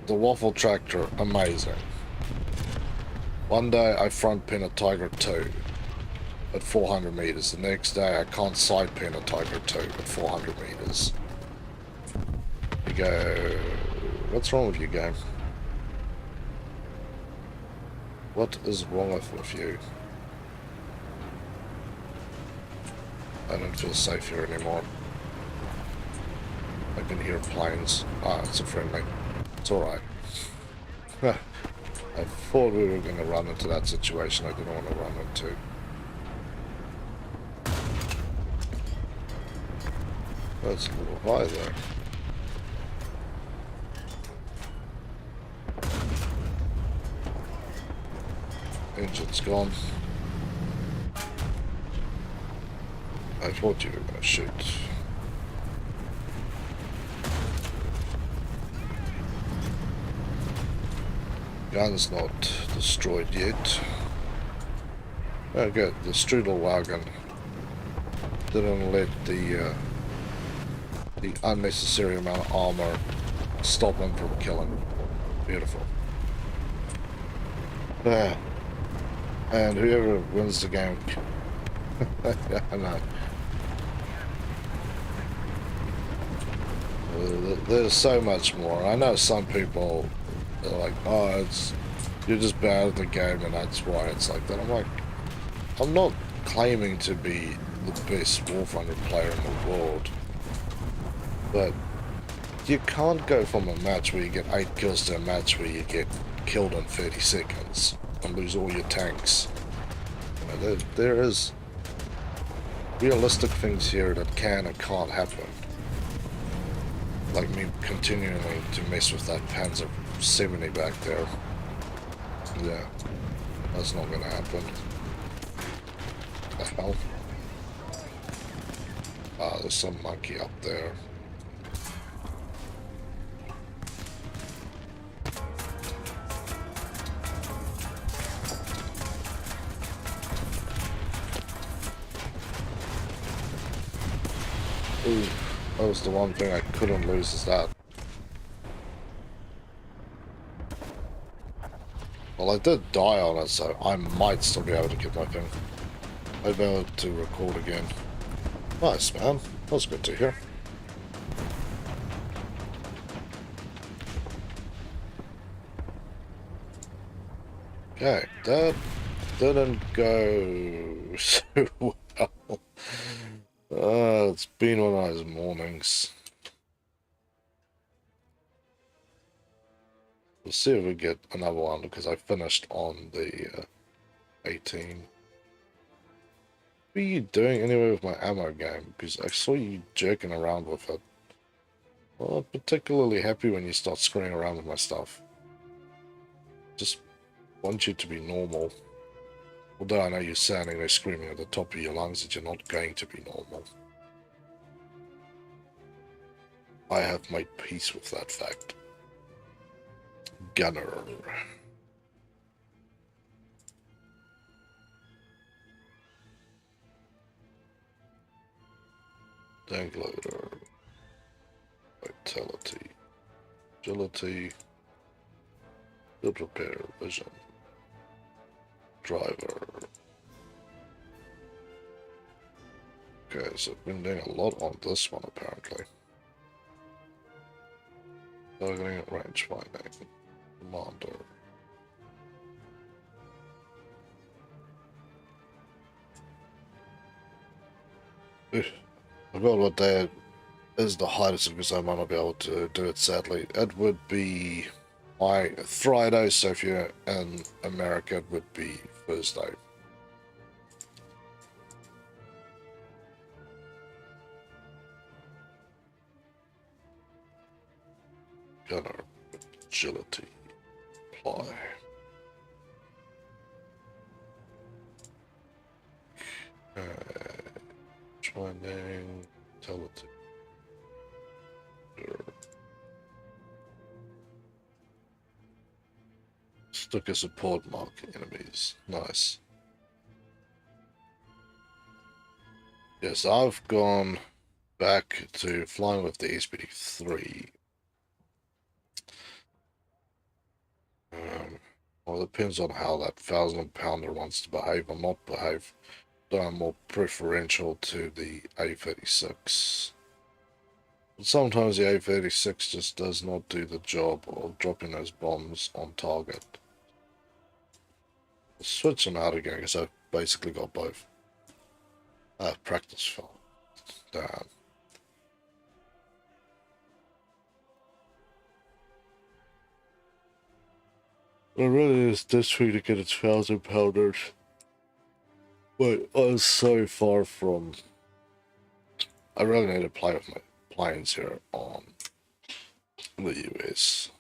the waffle tractor, amazing. One day I front pin a Tiger 2 at 400 meters. The next day I can't side pin a Tiger 2 at 400 meters. You go, what's wrong with you, game? What is wrong with you? I don't feel safe here anymore. I can hear planes. Ah, it's a friendly. It's alright. I thought we were going to run into that situation I didn't want to run into. That's a little high there. Engine's gone. I thought you were going to shoot. Gun's not destroyed yet. Oh good, the strudel wagon didn't let the unnecessary amount of armor stop him from killing. Beautiful. And whoever wins the game, yeah, I know. there's so much more. I know some people are like, oh, you're just bad at the game and that's why it's like that. I'm like, I'm not claiming to be the best warthunder player in the world, but you can't go from a match where you get 8 kills to a match where you get killed in 30 seconds and lose all your tanks. You know, there is realistic things here that can and can't happen. Like me continuing to mess with that Panzer 70 back there. Yeah, that's not gonna happen. The hell? Ah, there's some monkey up there. Ooh, that was the one thing I couldn't lose, is that. Well, I did die on it, so I might still be able to get my thing. I'll be able to record again. Nice, man. That's good to hear. Okay, that didn't go so well. It's been one of those mornings. We'll see if we get another one, because I finished on the 18. What are you doing anyway with my ammo game? Because I saw you jerking around with it. Well, I'm particularly happy when you start screwing around with my stuff. Just want you to be normal. Although I know you're standing there screaming at the top of your lungs that you're not going to be normal. I have made peace with that fact. Gunner. Tank loader. Vitality. Agility. Field repair. Vision. Driver. Okay, so I've been doing a lot on this one apparently. Targeting at range finding. Commander. I forgot what day is the hardest, because I might not be able to do it sadly. It would be my Friday, so if you're in America it would be Thursday. Gunner. Agility. Apply. Training. Vitality. Stuck a support mark enemies. Nice. Yes, I've gone back to flying with the SPD-3. Well, it depends on how that 1,000-pounder wants to behave or not behave. Though I'm more preferential to the A36. But sometimes the A36 just does not do the job of dropping those bombs on target. I'll switch them out again because I've basically got both. Practice file. Damn. It really is this week to get its 1,000-pounders. But I was so far from... I really need to play with my planes here on the US.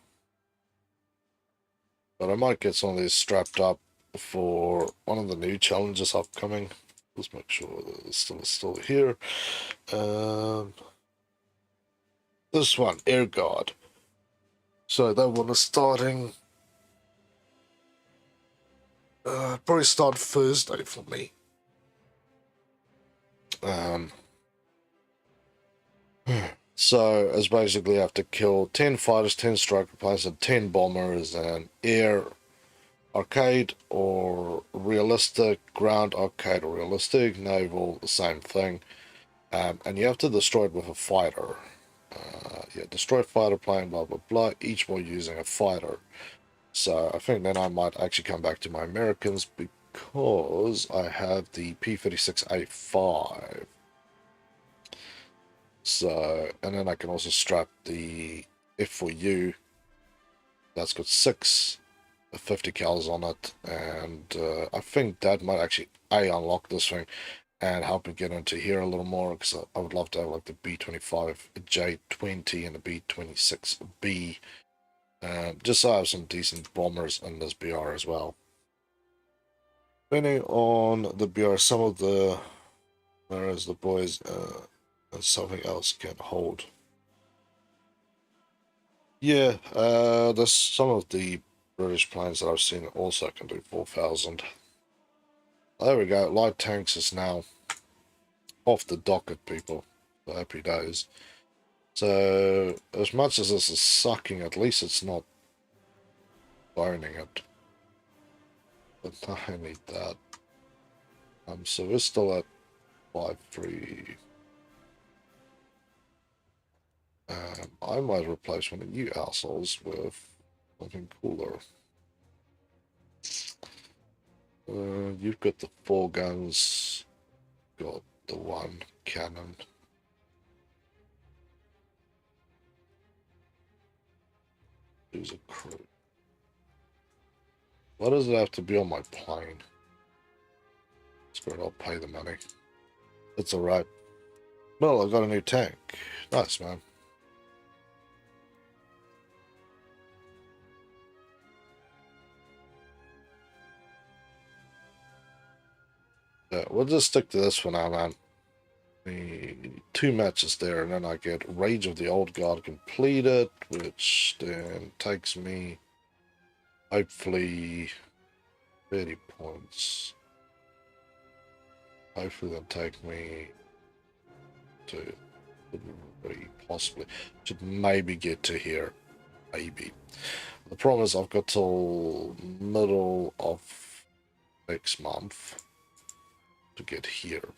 But I might get some of these strapped up for one of the new challenges upcoming. Let's make sure that it's still here. This one, Air Guard. So that one is starting... probably start Thursday for me. So it's basically have to kill 10 fighters, 10 striker planes, and 10 bombers, and air arcade or realistic, ground arcade or realistic, naval, the same thing. And you have to destroy it with a fighter. Yeah, destroy fighter plane, blah blah blah, each while using a fighter. So I think then I might actually come back to my Americans because I have the P-36A5. So, and then I can also strap the F4U. That's got 6 50 cals on it, and I think that might actually unlock this thing and help me get into here a little more, because I would love to have like the B-25J20 and the B-26B, just so I have some decent bombers in this BR as well. Depending on the BR, some of the, whereas the boys and something else can hold. Yeah, there's some of the British planes that I've seen also can do 4,000. There we go, light tanks is now off the docket, people. So happy days. So, as much as this is sucking, at least it's not burning it. But I need that. So we're still at 5-3. I might replace one of you assholes with something cooler. You've got the 4 guns, got the 1 cannon. Who's a crew? Why does it have to be on my plane? Screw it, I'll pay the money. It's alright. Well, I got a new tank. Nice, man. Yeah, we'll just stick to this for now, man. The 2 matches there, and then I get Rage of the Old Guard completed, which then takes me, hopefully, 30 points. Hopefully that'll take me to 3, possibly. Should maybe get to here. Maybe. The problem is I've got till middle of next month to get here,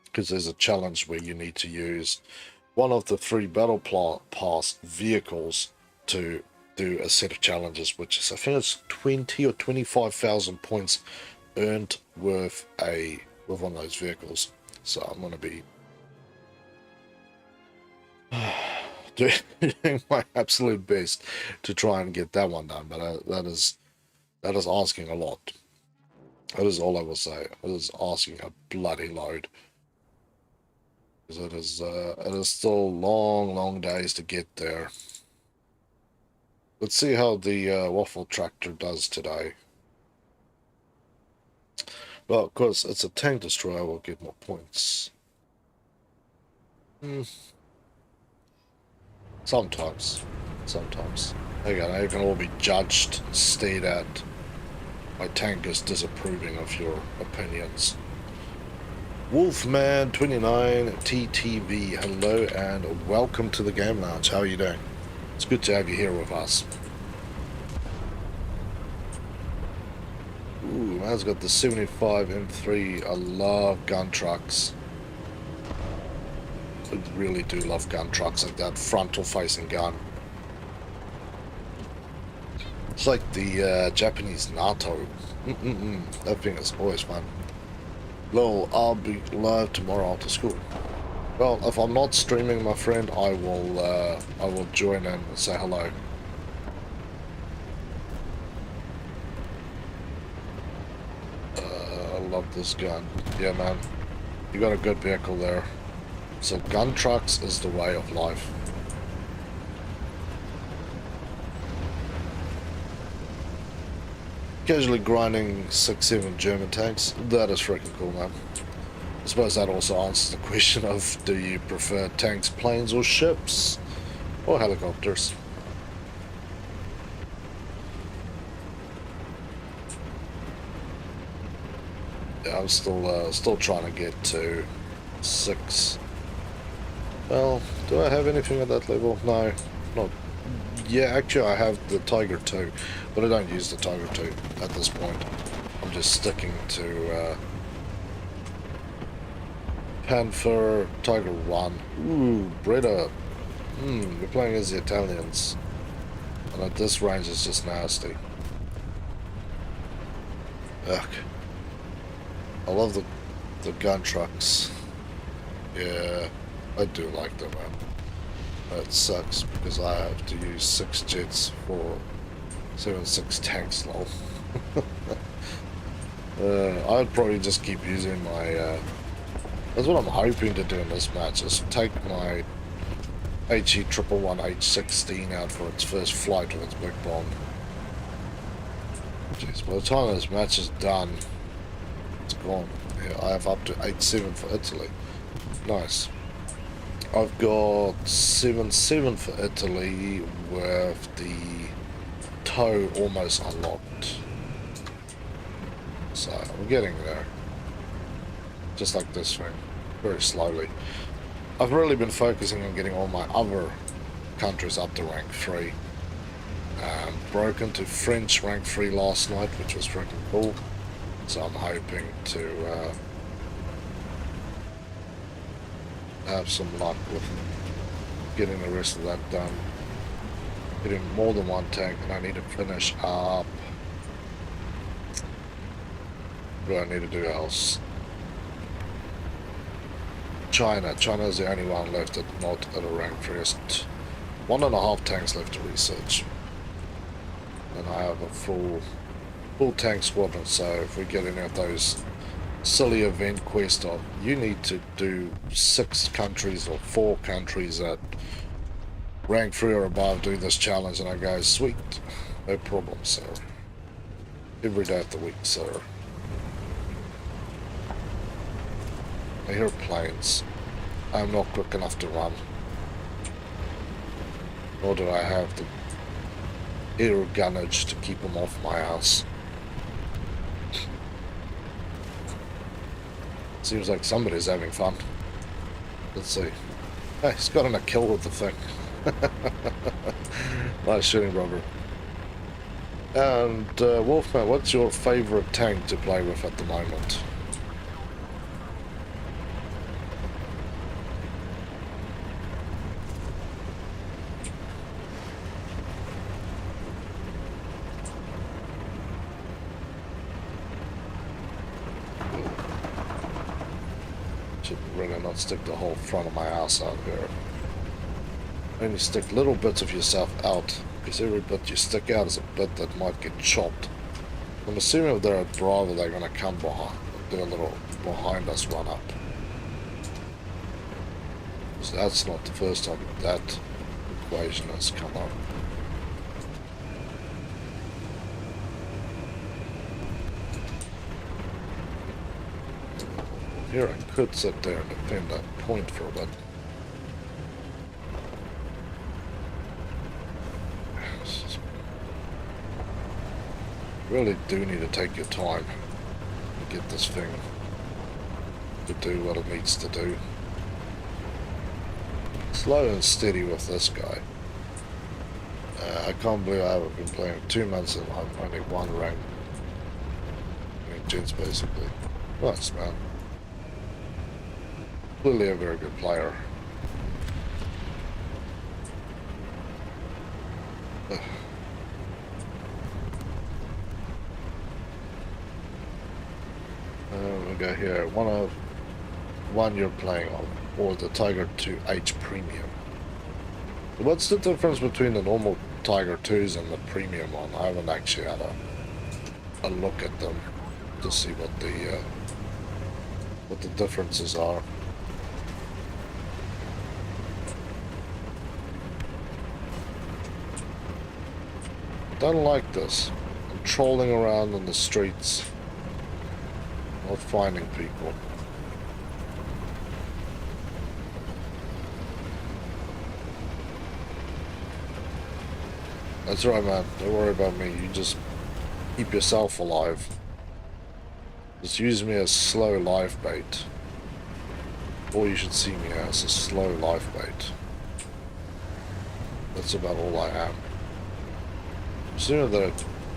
because there's a challenge where you need to use one of the 3 battle pass vehicles to do a set of challenges, which is, I think it's 20 or 25,000 points earned with one of those vehicles. So I'm going to be doing my absolute best to try and get that one done, but that is asking a lot. That is all I will say. It is asking a bloody load, because it is still long days to get there. Let's see how the waffle tractor does today. Well, of course, it's a tank destroyer, will get more points. Sometimes. Again, you can all be judged, stared at. My tank is disapproving of your opinions. Wolfman29 TTV, hello and welcome to the Game Lounge. How are you doing? It's good to have you here with us. Ooh, man's got the 75 M3. I love gun trucks. I really do love gun trucks, like that frontal facing gun. It's like the Japanese NATO. That thing is always fun. Lol, I'll be live tomorrow after school. Well, if I'm not streaming, my friend, I will join in and say hello. I love this gun. Yeah, man. You got a good vehicle there. So gun trucks is the way of life. Casually grinding 6-7 German tanks. That is freaking cool, man. I suppose that also answers the question of, do you prefer tanks, planes, or ships? Or helicopters? Yeah, I'm still trying to get to 6. Well, do I have anything at that level? No, not. Yeah, actually I have the Tiger 2, but I don't use the Tiger 2 at this point. I'm just sticking to Panther, Tiger 1. Ooh, Breda. We're playing as the Italians. And at this range it's just nasty. Ugh. I love the gun trucks. Yeah, I do like them, man. It sucks because I have to use 6 jets for 7.6 tanks, lol. I'd probably just keep using my, that's what I'm hoping to do in this match, is take my HE111H16 out for its first flight with its big bomb. Jeez, by the time this match is done, it's gone. Yeah, I have up to 8.7 for Italy. Nice. I've got 7.7 for Italy with the tow almost unlocked. So I'm getting there. Just like this thing. Very slowly. I've really been focusing on getting all my other countries up to rank 3. Broke into French rank 3 last night, which was freaking cool. So I'm hoping to have some luck with getting the rest of that done. Getting more than one tank, and I need to finish up. What do I need to do else? China is the only one left that's not at a rank 3. 1.5 tanks left to research. And I have a full tank squadron, so if we get any of those silly event quests of you need to do 6 countries or 4 countries at rank 3 or above, do this challenge, and I go, sweet, no problem, sir. Every day of the week, sir. I hear planes. I'm not quick enough to run. Nor do I have the air gunnage to keep them off my ass. Seems like somebody's having fun. Let's see. Hey, he's gotten a kill with the thing. Nice shooting, brother. And Wolfman, what's your favorite tank to play with at the moment? Should really not stick the whole front of my ass out here. Only stick little bits of yourself out, because every bit you stick out is a bit that might get chopped. I'm assuming if they're at Bravo, they're going to come behind, do a little behind us run up. So that's not the first time that equation has come up. Here I could sit there and defend that point for a bit. Really do need to take your time to get this thing to do what it needs to do. Slow and steady with this guy. I can't believe I haven't been playing 2 months and I'm only 1 rank. I mean, gents basically. Nice, man. Clearly a very good player. We'll go here. One you're playing on, or the Tiger 2H Premium. What's the difference between the normal Tiger 2s and the Premium one? I haven't actually had a look at them to see what the differences are. Don't like this. I'm trolling around in the streets, not finding people. That's right, man. Don't worry about me. You just keep yourself alive. Just use me as slow life bait. Or you should see me as a slow life bait. That's about all I am. Sooner than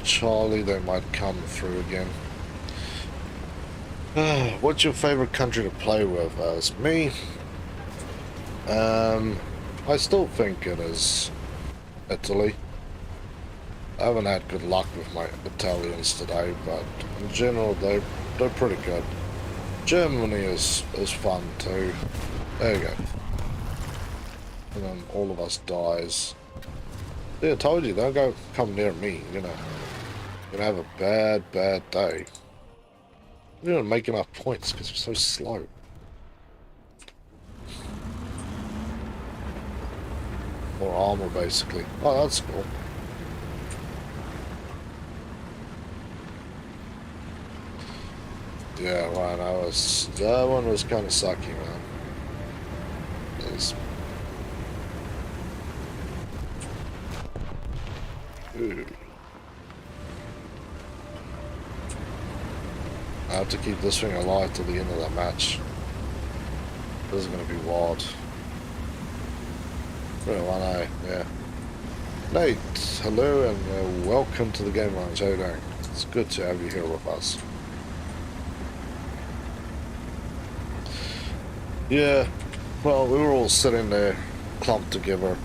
Charlie, they might come through again. What's your favorite country to play with? As me, I still think it is Italy. I haven't had good luck with my Italians today, but in general they're pretty good. Germany is fun too. There you go. And then all of us dies. See, I told you, don't go come near me, you know. You're gonna have a bad day. You don't make enough points because you're so slow. More armor, basically. Oh, that's cool. Yeah, right, that one was kind of sucky, man. It's, ooh. I have to keep this thing alive till the end of the match. This is going to be wild. 3-1-A, yeah. Nate, hello and welcome to the Game Lounge. How you doing? It's good to have you here with us. Yeah, well, we were all sitting there, clumped together.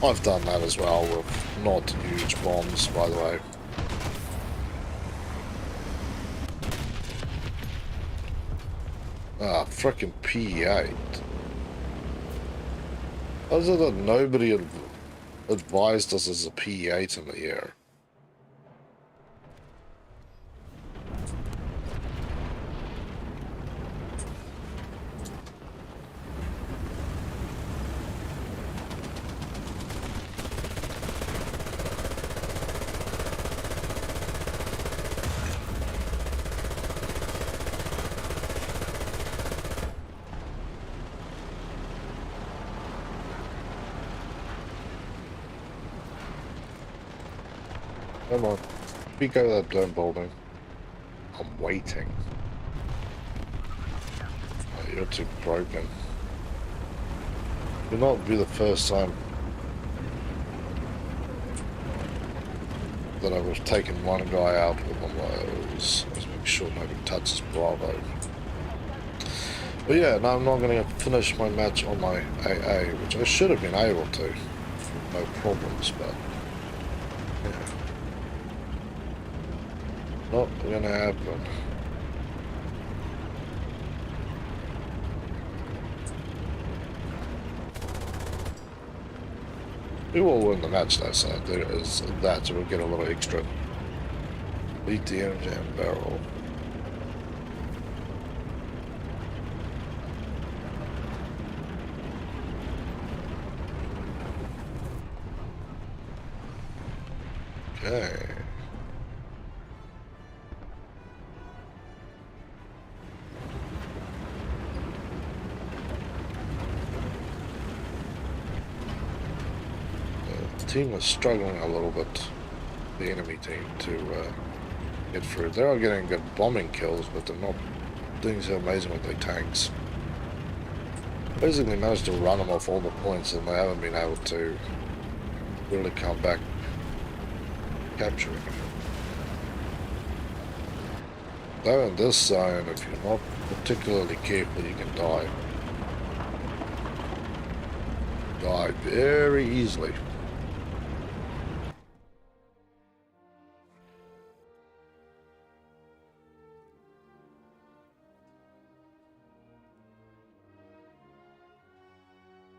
I've done that as well with not huge bombs, by the way. Ah, frickin' P8. How is it that nobody advised us as a P8 in the air? Come on, peek out that damn building. I'm waiting. Oh, you're too broken. You'll not be the first time that I was taking one guy out with one of those. I was making sure nobody touches Bravo. But yeah, no, I'm not going to finish my match on my AA, which I should have been able to. No problems, but yeah. Not going to happen. We will win the match though, so there is that, so we'll get a little extra. Beat the engine barrel. Okay. The team is struggling a little bit, the enemy team, to get through. They are getting good bombing kills, but they're not doing so amazing with their tanks. Basically managed to run them off all the points, and they haven't been able to really come back capturing it. Though in this zone, if you're not particularly careful, you can die. Die very easily.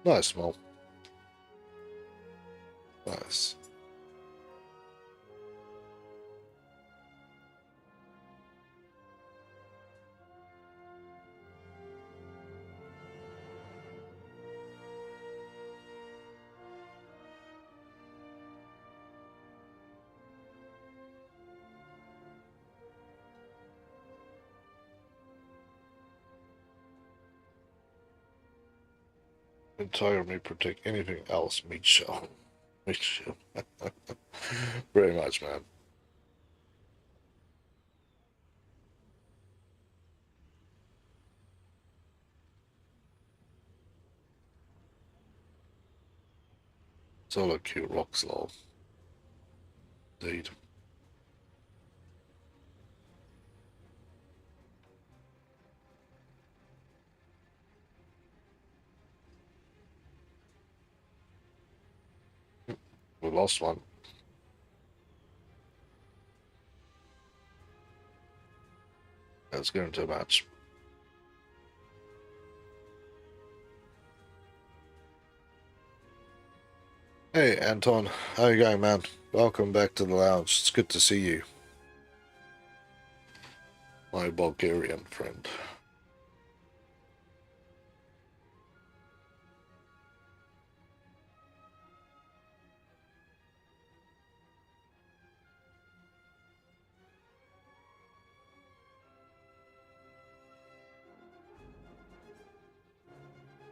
Nice, Mo. Nice. Entire may protect anything else. Meat shell. Meat shell. Very much, man. Solo cute rock slow. Indeed. lost one. That's getting too much. Hey Anton, how you going, man? Welcome back to the lounge. It's good to see you, my Bulgarian friend.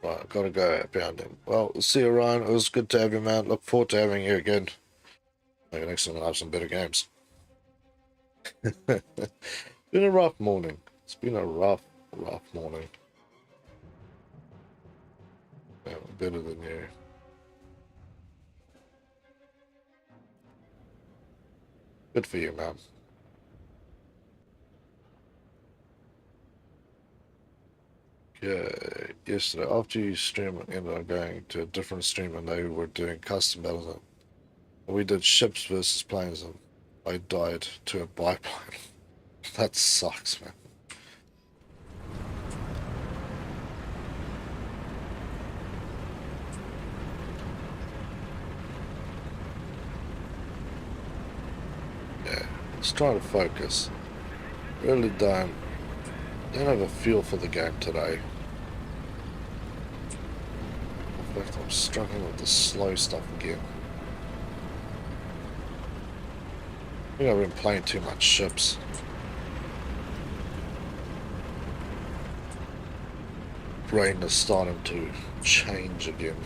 Right, gotta go found him. Well, see you, Ryan. It was good to have you, man. Look forward to having you again. Maybe next time I'll have some better games. Been a rough morning. It's been a rough morning. Yeah, better than you. Good for you, man. Yeah, yesterday after you stream, I ended up going to a different stream and they were doing custom battles. And we did ships versus planes and I died to a biplane. That sucks, man. Yeah, let's try to focus. Really don't have a feel for the game today. In fact, I'm struggling with the slow stuff again. I think I've been playing too much ships. Brain is starting to change again.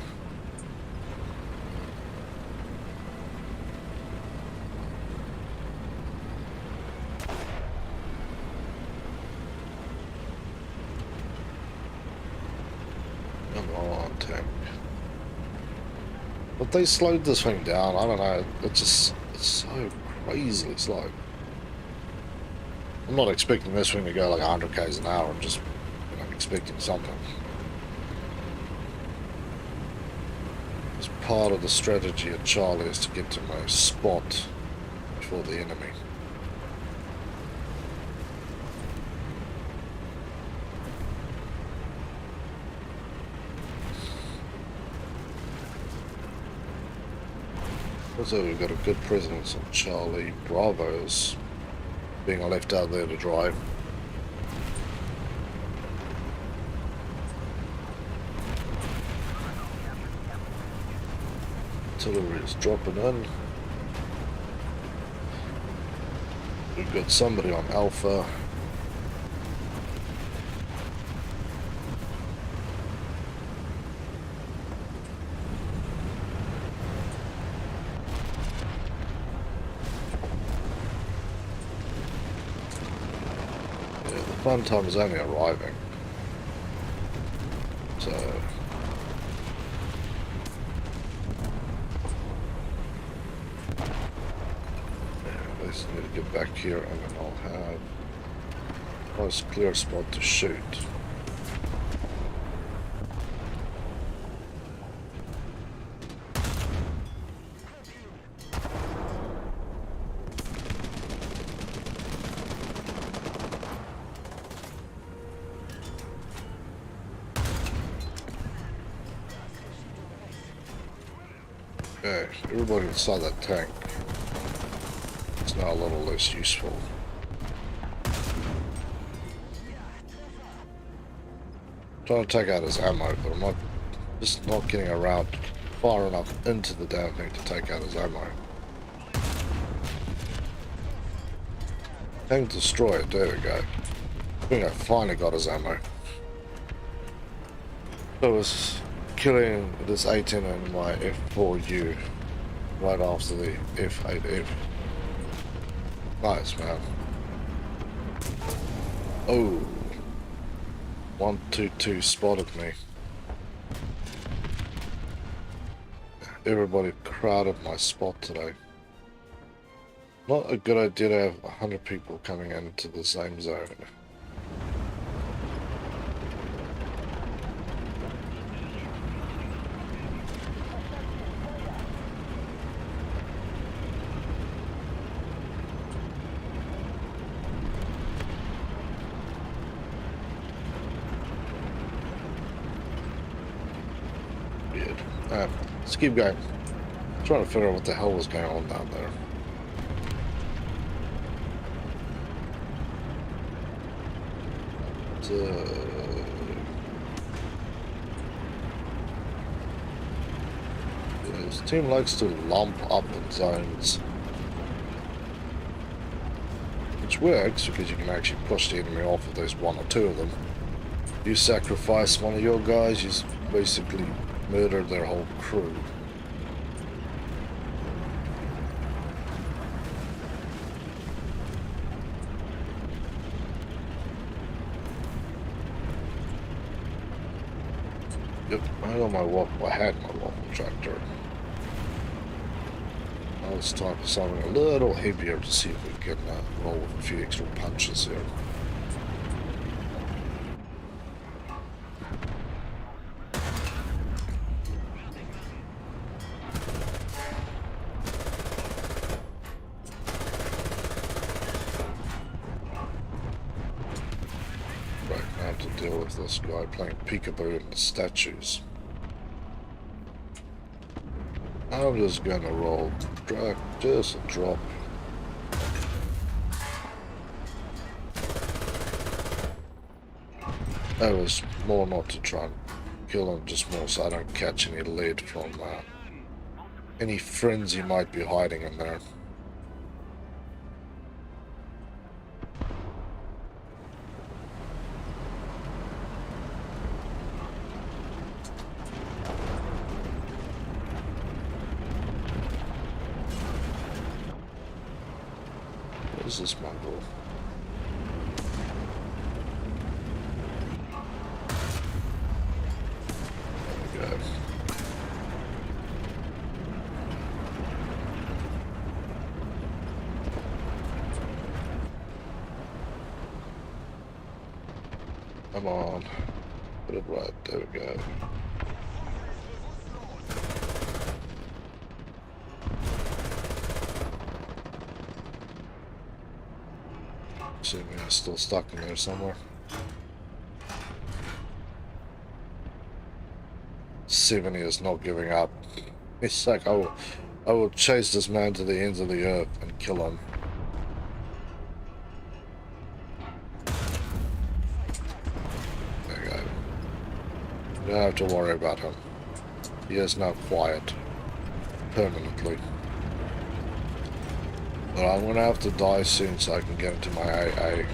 But they slowed this thing down. I don't know. It's so crazily slow. I'm not expecting this thing to go like 100 k's an hour. I'm just expecting something. It's part of the strategy at Charlie is to get to my spot before the enemy. Also, we've got a good presence on Charlie. Bravo's being left out there to drive. Artillery is dropping in. We've got somebody on Alpha. Fun time is only arriving, so yeah, I just need to get back here and then I'll have a nice clear spot to shoot. Okay, everybody inside that tank is now a little less useful. Trying to take out his ammo, but I'm just not getting around far enough into the damn thing to take out his ammo. Tank destroyer, there we go. I think I finally got his ammo. That was killing this A10 and my F4U right after the F8F. Nice, man. Oh, 122 spotted me. Everybody crowded my spot today. Not a good idea to have 100 people coming into the same zone. Weird. Let's keep going. Trying to figure out what the hell was going on down there. This team likes to lump up in zones, which works because you can actually push the enemy off if there's one or two of them. You sacrifice one of your guys, you basically murder their whole crew. Yep, I got my waffle. I had my waffle tractor. Now it's time for something a little heavier to see if we can roll with a few extra punches here. Deal with this guy playing peekaboo in the statues. I'm just gonna roll just a drop. That was more not to try and kill him, just more so I don't catch any lead from any friends he might be hiding in there. Where's this mongrel? There we go. Come on. Put it right. There we go. Assuming I'm still stuck in there somewhere. Sivany is not giving up. He's like, I will chase this man to the ends of the earth and kill him. There you go. You don't have to worry about him. He is now quiet. Permanently. But I'm gonna have to die soon so I can get into my AA.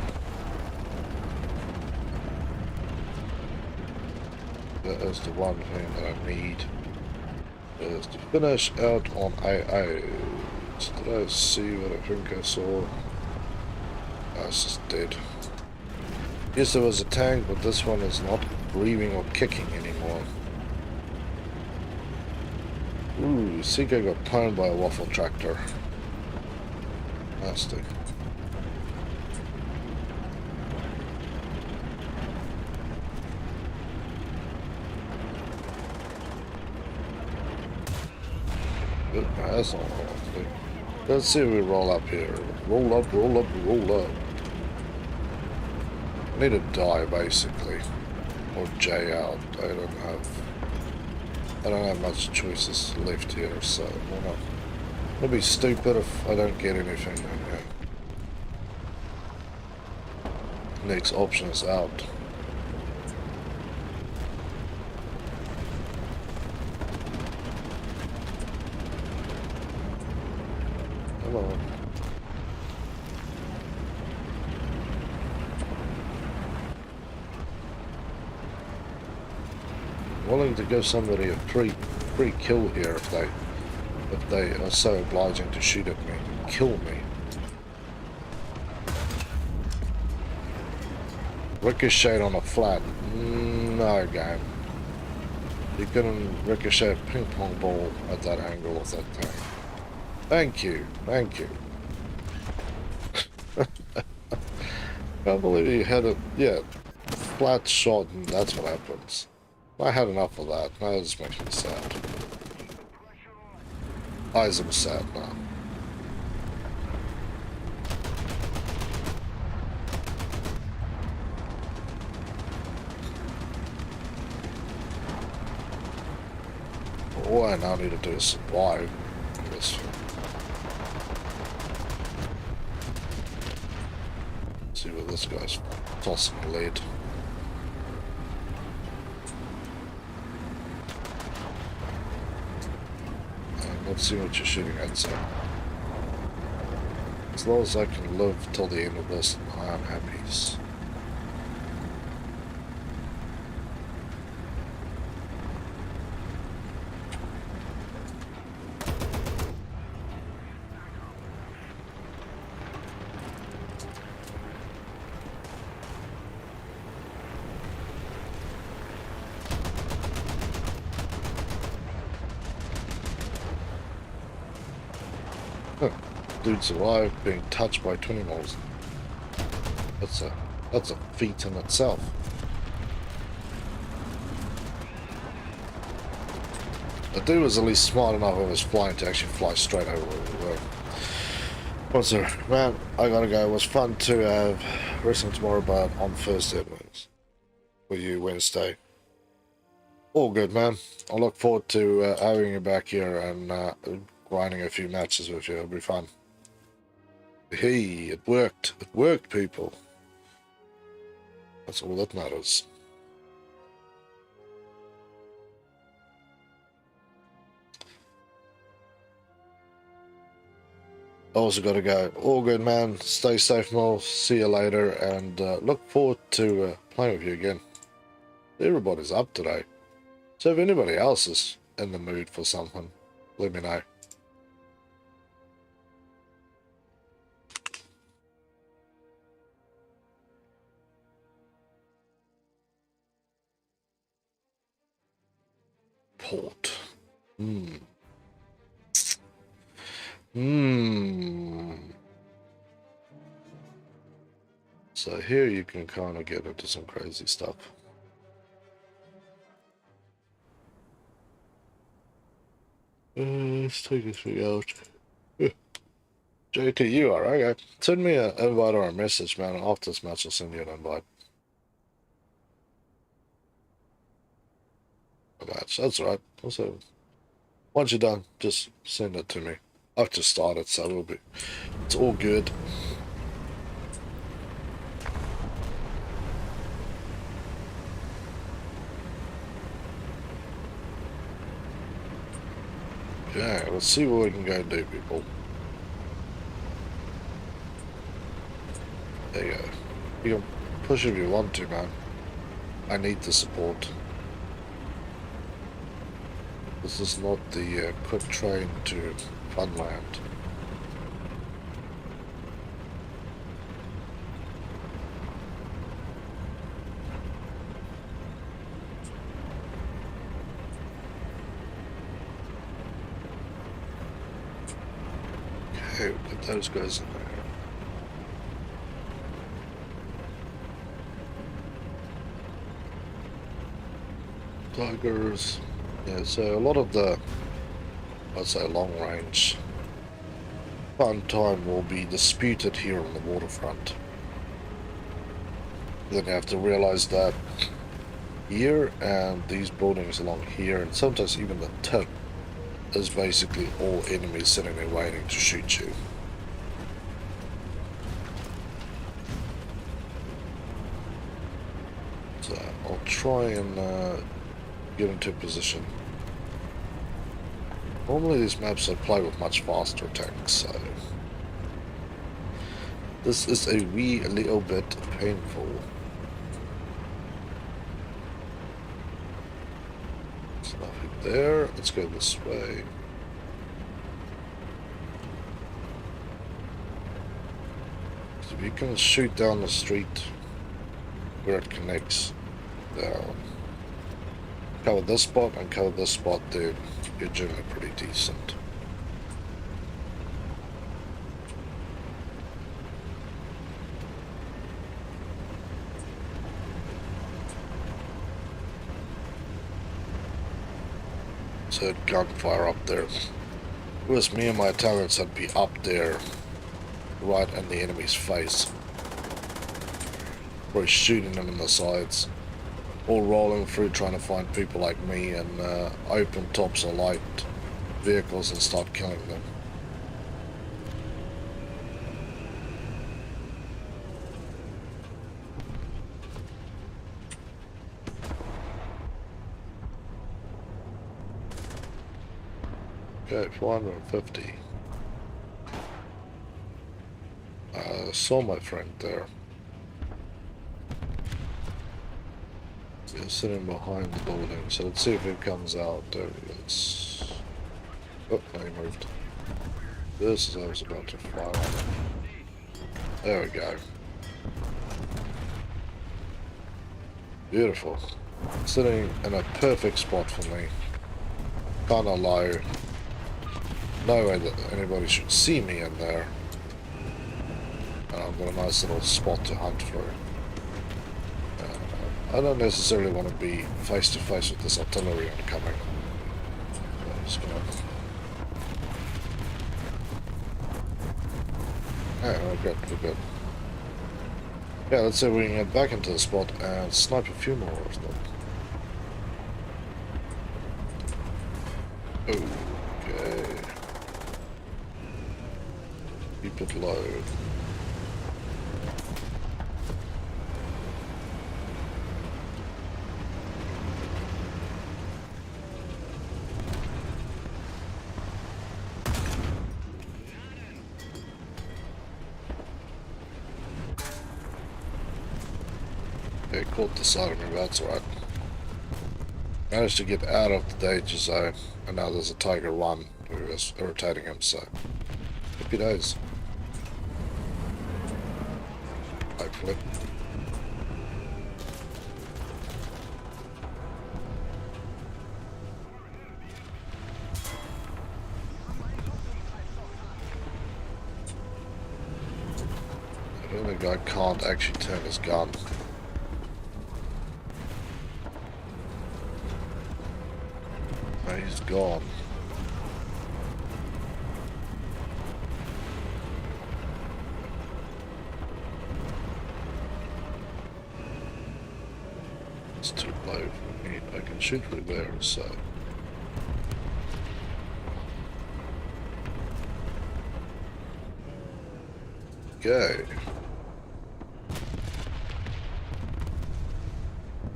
That is the one thing that I need. Is to finish out on AA. Did I see what I think I saw? Oh, it's just dead. Yes, there was a tank, but this one is not breathing or kicking anymore. Ooh, Seeker got pwned by a waffle tractor. Nasty. Good, that's not what I want to do. Let's see if we roll up here. Roll up, roll up, roll up. I need to die basically. Or J out. I don't have much choices left here, so why not? It'll be stupid if I don't get anything. Okay. Next option is out. Come on. I'm willing to give somebody a free kill here if they are so obliging to shoot at me and kill me. Ricochet on a flat. No game. You couldn't ricochet a ping pong ball at that angle of that thing. Thank you. Thank you. Can't believe you had a flat shot and that's what happens. I had enough of that. Now it just makes me sad. I am sad now. all I now need to do is survive this. See what this guy's tossing lead. Let's see what you're shooting at, so. As long as I can live till the end of this, I am happy. Dude survived being touched by 20 moles. That's a feat in itself. The dude was at least smart enough when he was flying to actually fly straight over where we were. Well, sir, man, I gotta go. It was fun to have wrestling tomorrow, but on Thursday it was. With you Wednesday. All good, man. I look forward to having you back here and grinding a few matches with you. It'll be fun. Hey, it worked. It worked, people. That's all that matters. I also got to go. All good, man. Stay safe, Mo. See you later, and look forward to playing with you again. Everybody's up today. So if anybody else is in the mood for something, let me know. Port. So here you can kind of get into some crazy stuff. Let's take this thing out. JT, you are okay. Send me an invite or a message, man. After this match, I'll send you an invite. That's right. Also, once you're done, just send it to me. I've just started, so it's all good. Yeah, let's see what we can go and do, people. There you go. You can push if you want to, man. I need the support. This is not the quick train to Funland. Okay, we'll put those guys in there. Tigers. Yeah, so a lot of the, I'd say, long range fun time will be disputed here on the waterfront. Then you have to realize that here and these buildings along here, and sometimes even the tip, is basically all enemies sitting there waiting to shoot you. So I'll try and get into a position. Normally these maps I play with much faster attacks, so this is a wee little bit painful. There's nothing there. Let's go this way. So we can shoot down the street where it connects down. Cover this spot and cover this spot there. You're generally pretty decent. So gunfire up there. If it was me and my Italians, I'd be up there, right in the enemy's face. Probably shooting them in the sides. all rolling through trying to find people like me and open tops or light vehicles and start killing them. Okay, 450. Saw my friend there. He's sitting behind the building, so let's see if he comes out. There he is. Oh, no, he moved. This is I was about to fire on him. There we go. Beautiful. Sitting in a perfect spot for me. Kinda low. No way that anybody should see me in there. And I've got a nice little spot to hunt through. I don't necessarily want to be face to face with this artillery oncoming. Just gonna... Yeah, we're good, we're good. Yeah, let's see if we can get back into the spot and snipe a few more of them. Okay. Keep it low. Okay, caught the side of me, but that's alright. Managed to get out of the danger zone, and now there's a Tiger 1 who is irritating him, so happy days. Hopefully. I don't think the guy can't actually turn his gun. He's gone. It's too low for me. I can shoot through there, so. Okay.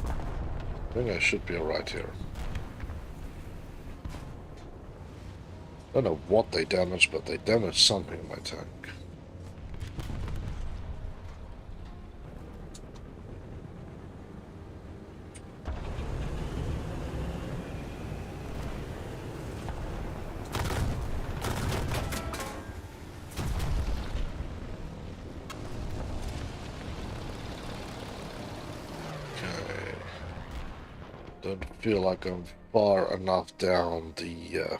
I think I should be alright here. I don't know what they damaged, but they damaged something in my tank. Okay. Don't feel like I'm far enough down the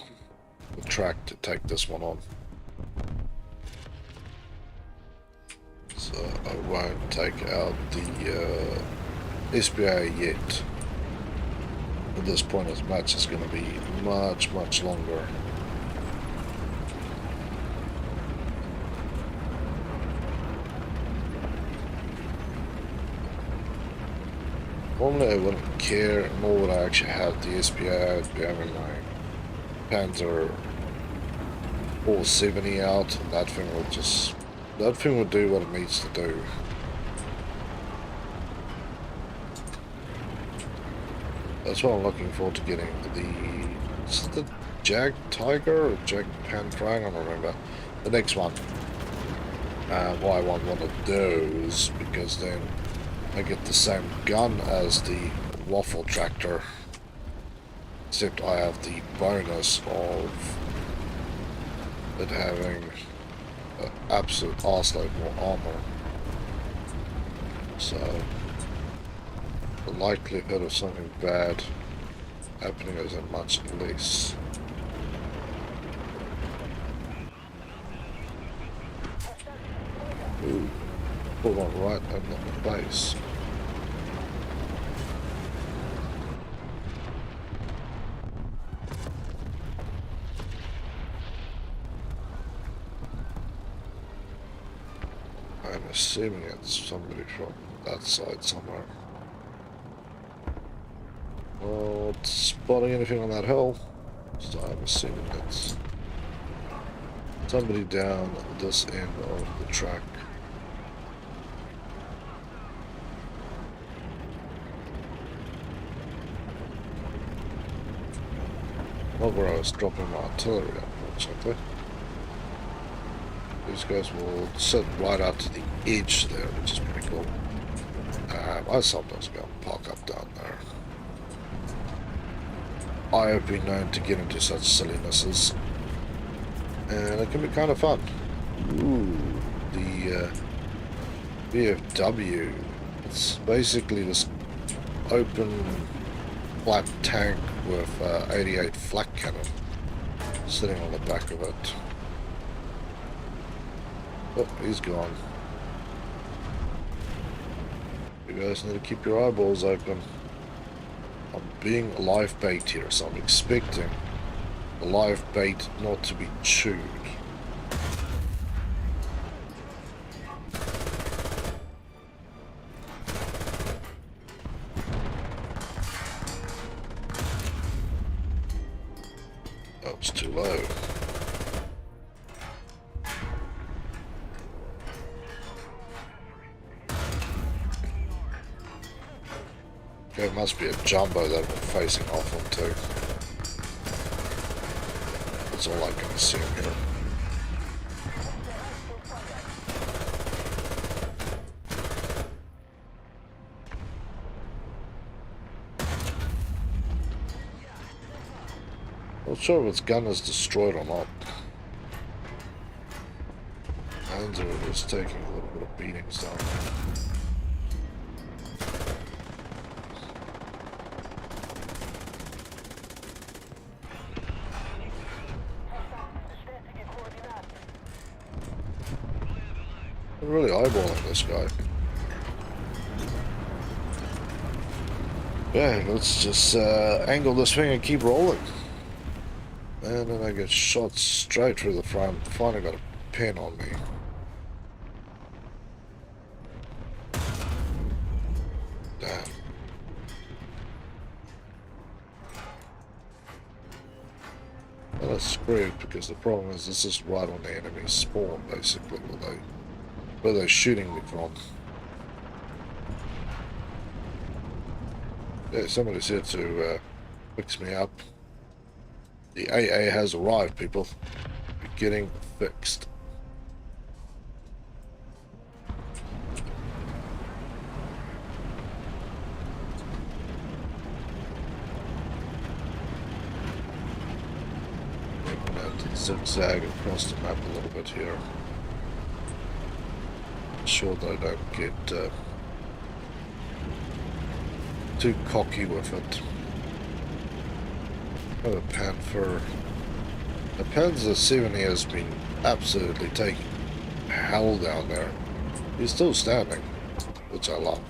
track to take this one on, so I won't take out the SPA yet. At this point, this match is going to be much longer. Normally I wouldn't care, nor would I actually have the SPA. I'd be having my Panzer 470 out, and that thing would do what it needs to do. That's what I'm looking forward to getting. Is it the Jag Tiger or Jag Panther? I don't remember. The next one. Why I want one of those, because then I get the same gun as the Waffle Tractor. Except I have the bonus of it having an absolute arseload more armor. So the likelihood of something bad happening isn't much less. Ooh, pull on right under the base. I'm assuming it's somebody from that side somewhere. Not spotting anything on that hill. So I'm assuming that's somebody down this end of the track. Not where I was dropping my artillery, unfortunately. These guys will sit right out to the edge there, which is pretty cool. I sometimes go and park up down there. I have been known to get into such sillinesses, and it can be kind of fun. Ooh, the VFW. It's basically this open flat tank with 88 flak cannon sitting on the back of it. Oh, he's gone. You guys need to keep your eyeballs open. I'm being live bait here, so I'm expecting the live bait not to be chewed. That was too low. There must be a jumbo that we're facing off onto. That's all I can assume here. Not sure if its gun is destroyed or not. And it is taking a little bit of beatings down there. I'm really eyeballing this guy. Yeah, let's just angle this thing and keep rolling. And then I get shot straight through the front. Finally got a pin on me. Damn. Well, that's screwed because the problem is this is right on the enemy's spawn, basically, where they're shooting me from. Yeah, somebody's here to fix me up. The AA has arrived, people. You're getting fixed. I'm going to have to zigzag across the map a little bit here. Ensure that I don't get too cocky with it. Oh, a Panther. The Panzer 70 has been absolutely taking hell down there. He's still standing, which I love.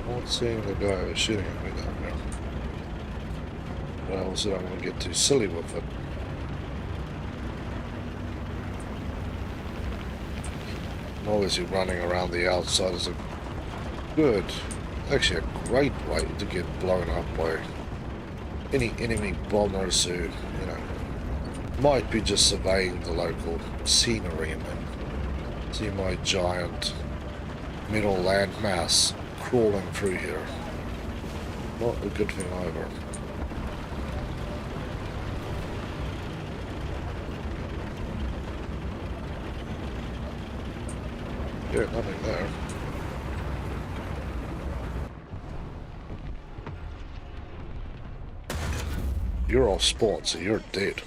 I'm not seeing the guy who's shooting at me down there. But I also don't want to get too silly with it. And obviously running around the outside is a good, actually a great way to get blown up by any enemy bombers who, you know, might be just surveying the local scenery and then see my giant metal landmass crawling through here. Not a good thing either. Yeah, nothing there. You're off spawn, so you're dead.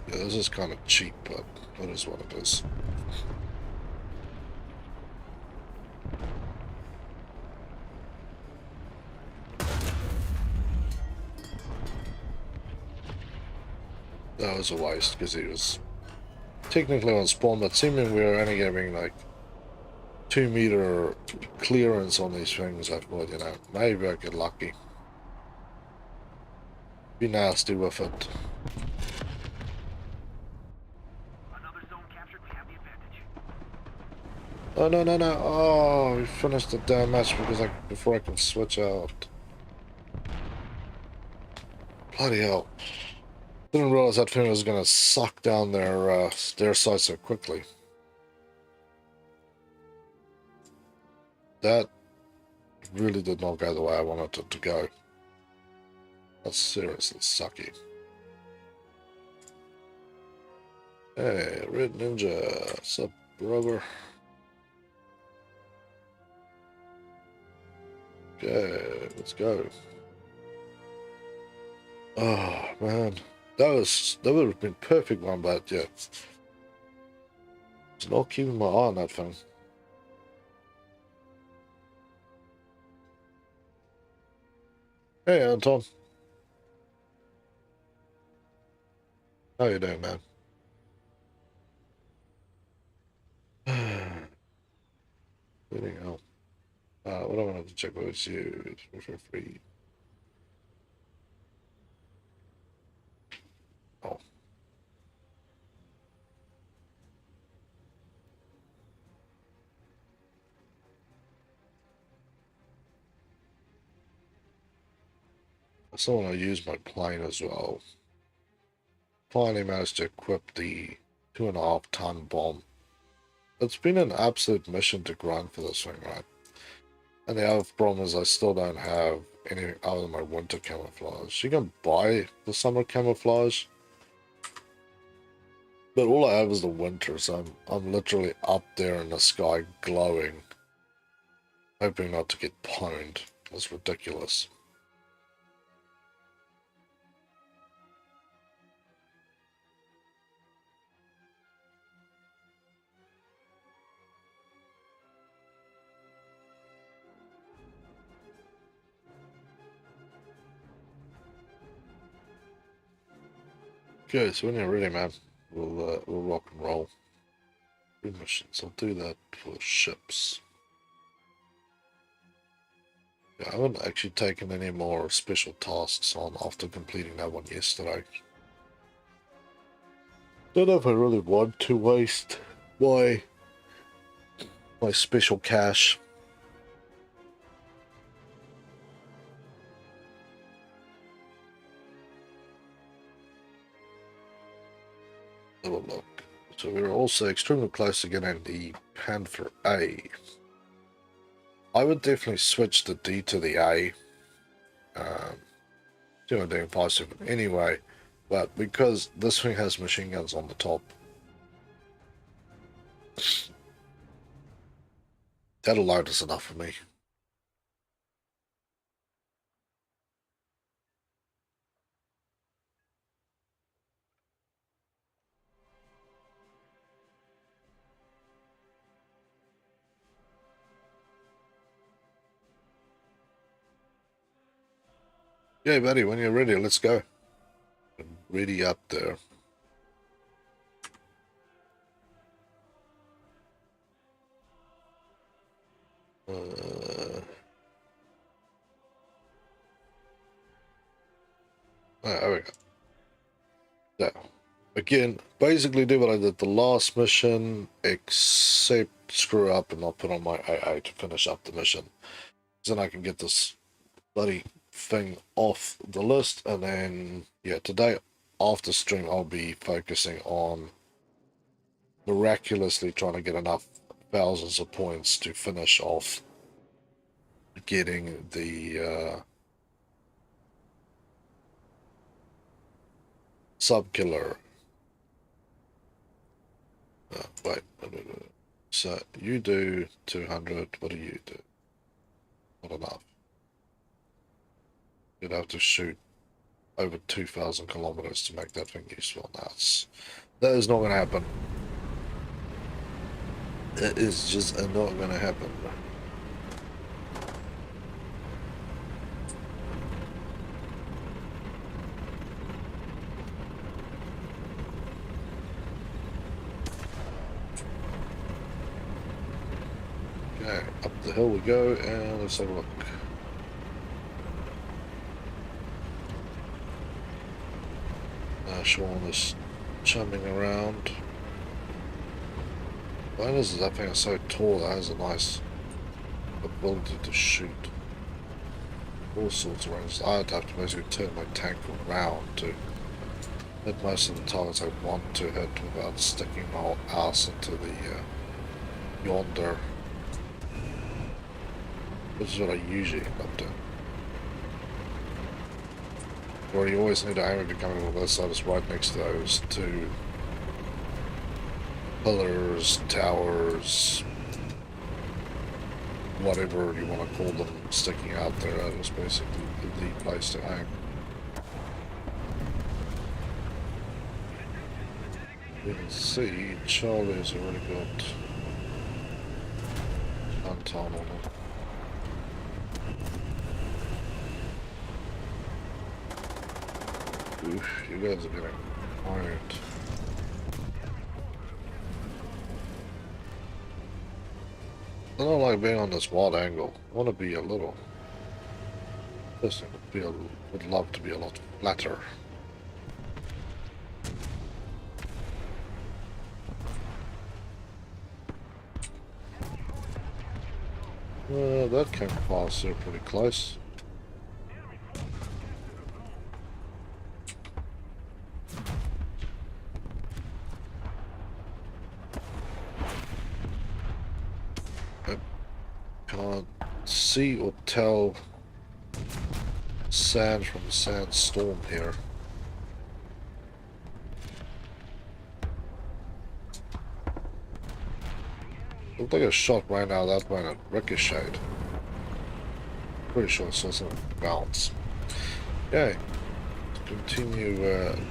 Yeah, this is kind of cheap, but that is what it is. That was a waste, because he was technically on spawn, but seeming we were only getting like 2 meter clearance on these things. I thought, you know, maybe I get lucky. Be nasty with it. Oh no no no! Oh, we finished the damn match before I can switch out. Bloody hell! Didn't realize that thing was gonna suck down their side so quickly. That really did not go the way I wanted it to go. That's seriously sucky. Hey, Red Ninja, what's up, brother? Okay, let's go. Oh man, that would have been perfect one, but yeah, it's not keeping my eye on that thing. Hey, Anton, how you doing, man? Anything else? What I wanted to check was you for free. Oh. I still want to use my plane as well. Finally managed to equip the 2.5-ton bomb. It's been an absolute mission to grind for this thing, right? And the other problem is I still don't have any out of my winter camouflage. You can buy the summer camouflage, but all I have is the winter, so I'm literally up there in the sky glowing, hoping not to get pwned. It's ridiculous. Okay, so when you're ready, man, we'll rock and roll. Three missions. I'll do that for ships. Yeah, I haven't actually taken any more special tasks on after completing that one yesterday. Don't know if I really want to waste my special cash. Have a look. So we're also extremely close to getting the Panther A. I would definitely switch the D to the A. 257 anyway, but because this thing has machine guns on the top, that alone is enough for me. Yeah, buddy, when you're ready, let's go. I'm ready up there. There we go. There. Again, basically do what I did the last mission, except screw up and not put on my AA to finish up the mission. Then I can get this bloody thing off the list, and then, yeah, today, after stream, I'll be focusing on miraculously trying to get enough thousands of points to finish off getting the sub-killer. Wait. So you do 200. What do you do? Not enough. You'd have to shoot over 2,000 kilometers to make that thing useful. That is not going to happen. That is just not going to happen. Okay, up the hill we go, and let's have a look. Sean is jumping around. Bonus is that thing is so tall that has a nice ability to shoot all sorts of ranges. I'd have to basically turn my tank around to hit most of the targets I want to hit without sticking my whole ass into the yonder, which is what I usually end up doing. Or you always need to aim if you're coming on this side, it's right next to those two pillars, towers, whatever you want to call them, sticking out there. That is basically the place to aim. You can see Charlie's already got Anton on him. Oof, you guys are getting ironed. I don't like being on this wide angle. I want to be a little... This thing would love to be a lot flatter. That came past there pretty close. Can't see or tell sand from a sandstorm here. Looked like a shot right now that way and it ricocheted. Pretty sure I saw something bounce. Okay, continue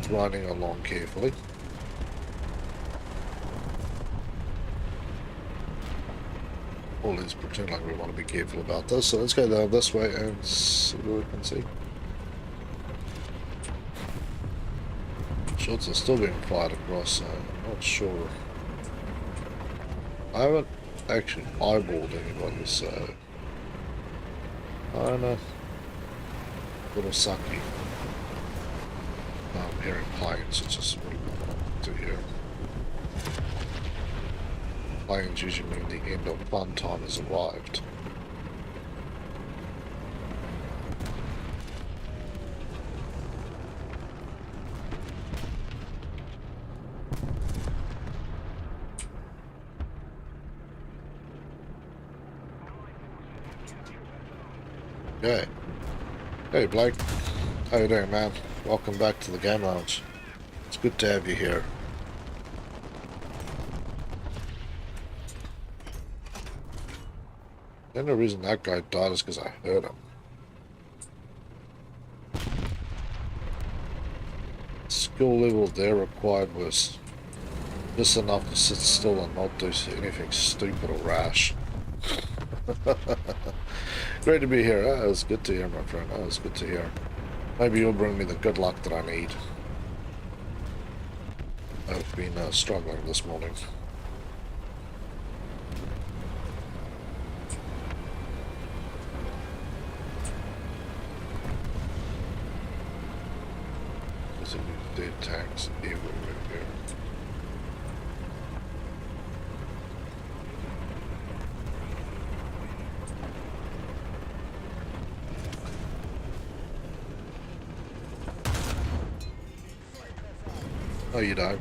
grinding along carefully. Always pretend like we want to be careful about this, so let's go down this way and see what we can see. Shots are still being fired across, so I'm not sure. I haven't actually eyeballed anybody, so I don't know. A little sucky. I'm hearing planes, it's just really good to hear. Planes usually mean the end of fun time has arrived. Okay. Hey Blake, how you doing, man? Welcome back to the game lounge. It's good to have you here. The only reason that guy died is because I heard him. Skill level there required was just enough to sit still and not do anything stupid or rash. Great to be here. That was good to hear, my friend. That was good to hear. Maybe you'll bring me the good luck that I need. I've been struggling this morning. There's a dead tanks everywhere here. No, you don't.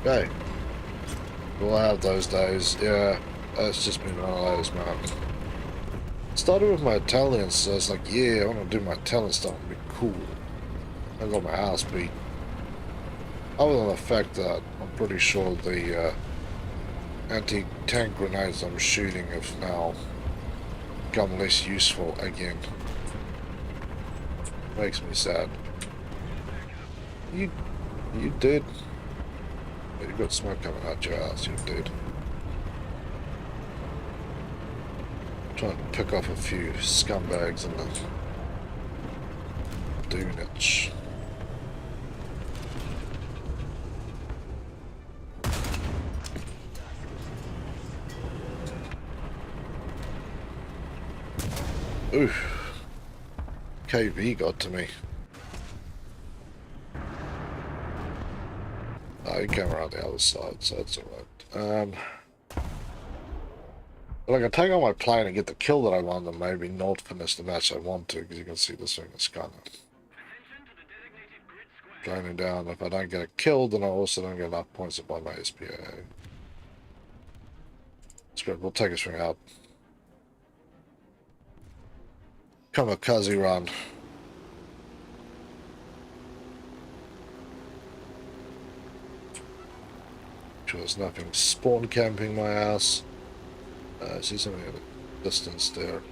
Okay. We'll have those days. Yeah, it's just been one of those, man. Started with my Italian, so I was like, yeah, I want to do my Italian stuff and be cool. I got my ass beat. Other than the fact that I'm pretty sure the anti-tank grenades I'm shooting have now become less useful again. Makes me sad. You did. You got smoke coming out your ass, you did. Trying to pick off a few scumbags in the Dunich. Oof. KV got to me. Oh, he came around the other side, so that's alright. But I can take on my plane and get the kill that I want and maybe not finish the match I want to, because you can see this thing is kind of draining down. If I don't get it killed, then I also don't get enough points to buy my SPA. That's good, we'll take a swing out. Kamikaze run. Sure there's nothing spawn camping my ass. I see something in the distance there.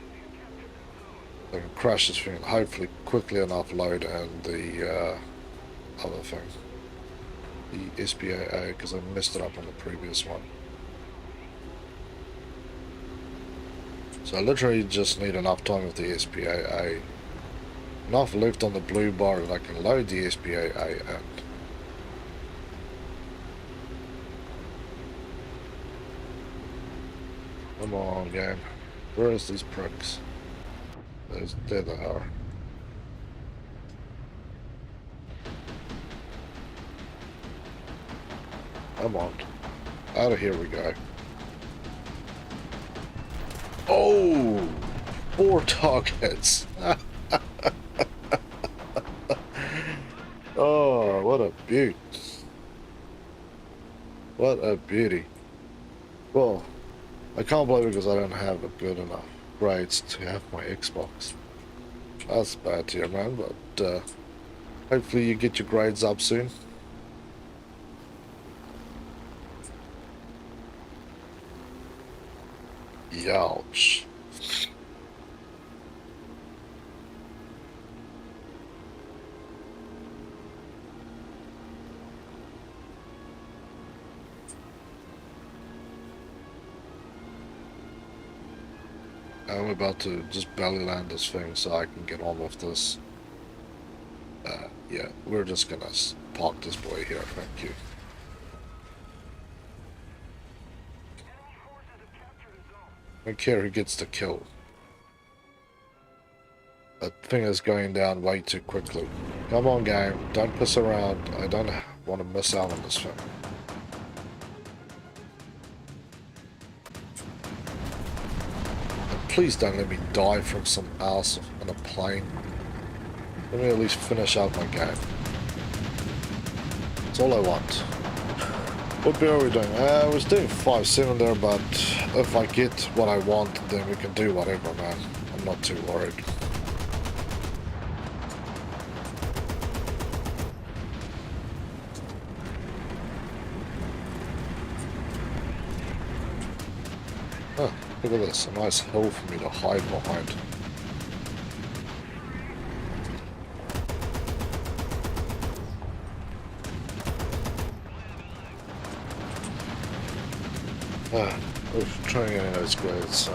I can crash this thing and hopefully quickly enough load and the other thing. The SPAA, because I messed it up on the previous one. So I literally just need enough time with the SPAA. Enough left on the blue bar that I can load the SPAA and come on, game. Where is these pricks? There they are. Come on. Out of here we go. Oh! 4 targets. Oh, what a beaut. What a beauty. Well, I can't believe it because I don't have a good enough grades to have my Xbox. That's bad here, man, but hopefully you get your grades up soon. Youch. I'm about to just belly land this thing so I can get on with this. Yeah, we're just gonna park this boy here, thank you. I don't care who gets the kill. That thing is going down way too quickly. Come on, game, don't piss around. I don't want to miss out on this thing. Please don't let me die from some ass on a plane. Let me at least finish out my game. That's all I want. What beer are we doing? I was doing 5-7 there, but if I get what I want, then we can do whatever, man. I'm not too worried. Oh, look at this, a nice hill for me to hide behind. We're trying to get those grades, so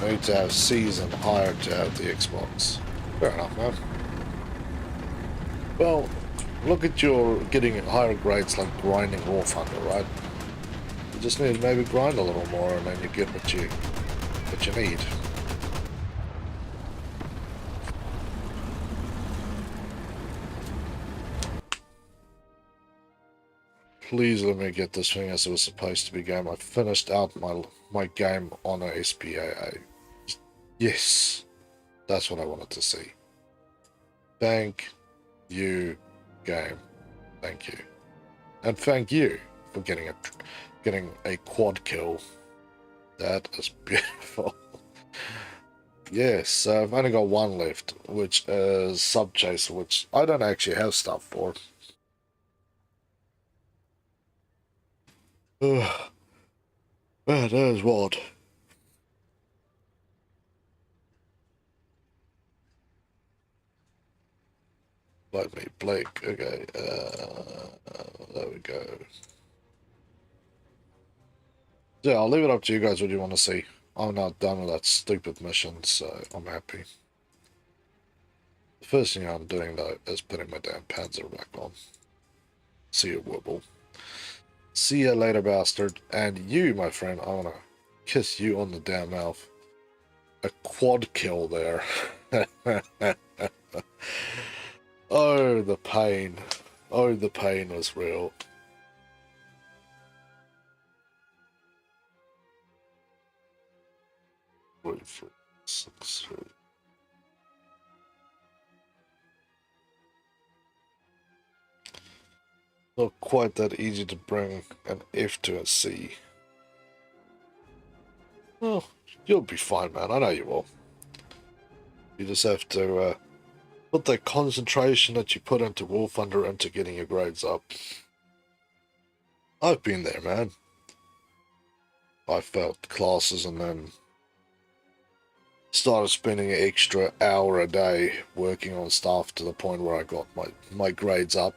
I need to have C's and higher to have the Xbox. Fair enough, man. Well, look at your getting higher grades like grinding warthunder, right? You just need to maybe grind a little more and then you get what you need. Please let me get this thing as it was supposed to be game. I finished out my game on a SPAA. Yes, that's what I wanted to see. Thank you, game. Thank you, and thank you for getting a quad kill. That is beautiful. Yes, I've only got one left, which is Sub Chaser, which I don't actually have stuff for. Ugh. That is what. Let me Blake. Okay, there we go. Yeah, I'll leave it up to you guys what you want to see. I'm not done with that stupid mission, so I'm happy. The first thing I'm doing, though, is putting my damn Panzer back on. See you, Wibble. See ya later, bastard. And you, my friend, I want to kiss you on the damn mouth. A quad kill there. Oh, the pain. Oh, the pain was real. Wait for 6. Not quite that easy to bring an F to a C. Well, you'll be fine, man. I know you will. You just have to put that concentration that you put into Warthunder into getting your grades up. I've been there, man. I failed classes and then started spending an extra hour a day working on stuff to the point where I got my grades up.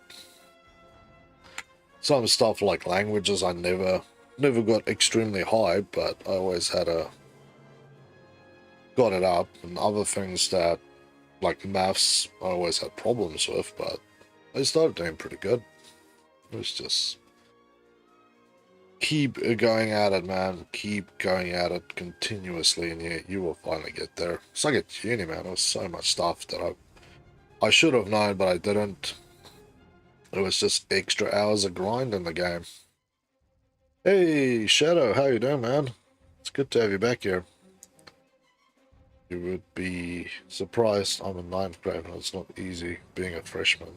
Some stuff like languages I never got extremely high, but I always got it up, and other things that like maths I always had problems with, but I started doing pretty good. It was just keep going at it, man. Keep going at it continuously, and yeah, you will finally get there. It's like at uni, man. There was so much stuff that I should have known, but I didn't. It was just extra hours of grind in the game. Hey, Shadow, how you doing, man? It's good to have you back here. You would be surprised I'm in 9th grade and it's not easy being a freshman.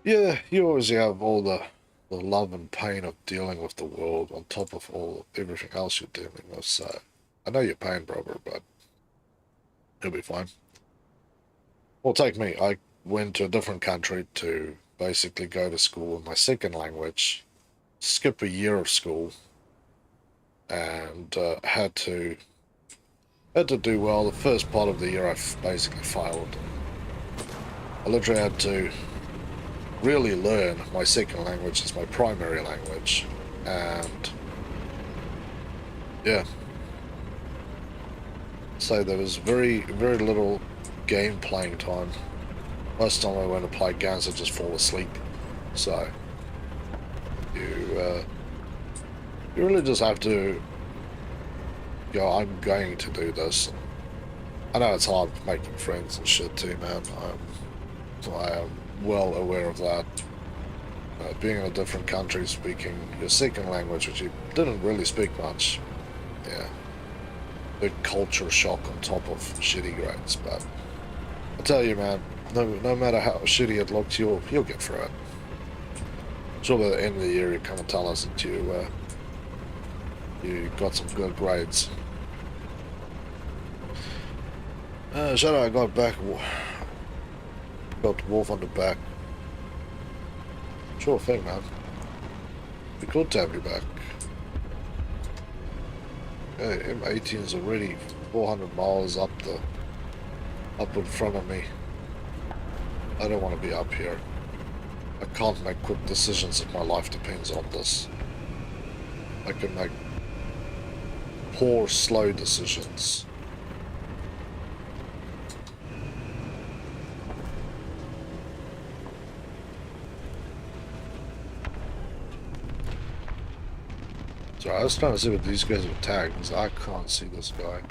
Yeah, you always have all the love and pain of dealing with the world on top of everything else you're dealing with, so I know your pain, brother, but you'll be fine. Well, take me. I went to a different country to basically go to school in my second language, skip a year of school, and had to do well. The first part of the year I basically failed. I literally had to really learn my second language as my primary language, and yeah, so there was very little game playing time. Most time I went to play games, I just fall asleep. So you really just have to go, I'm going to do this. I know it's hard making friends and shit too, man. I am well aware of that. Being in a different country, speaking your second language, which you didn't really speak much. Yeah. Big culture shock on top of shitty grades, but I tell you, man, no matter how shitty it looks, you'll get through it. So by the end of the year, you come and tell us that you got some good grades. Shadow, I got Wolf on the back. Sure thing, man. Be good to have you back. Okay, M18 is already 400 miles up in front of me. I don't want to be up here. I can't make quick decisions if my life depends on this. I can make poor, slow decisions. So I was trying to see what these guys were tagged, because I can't see this guy.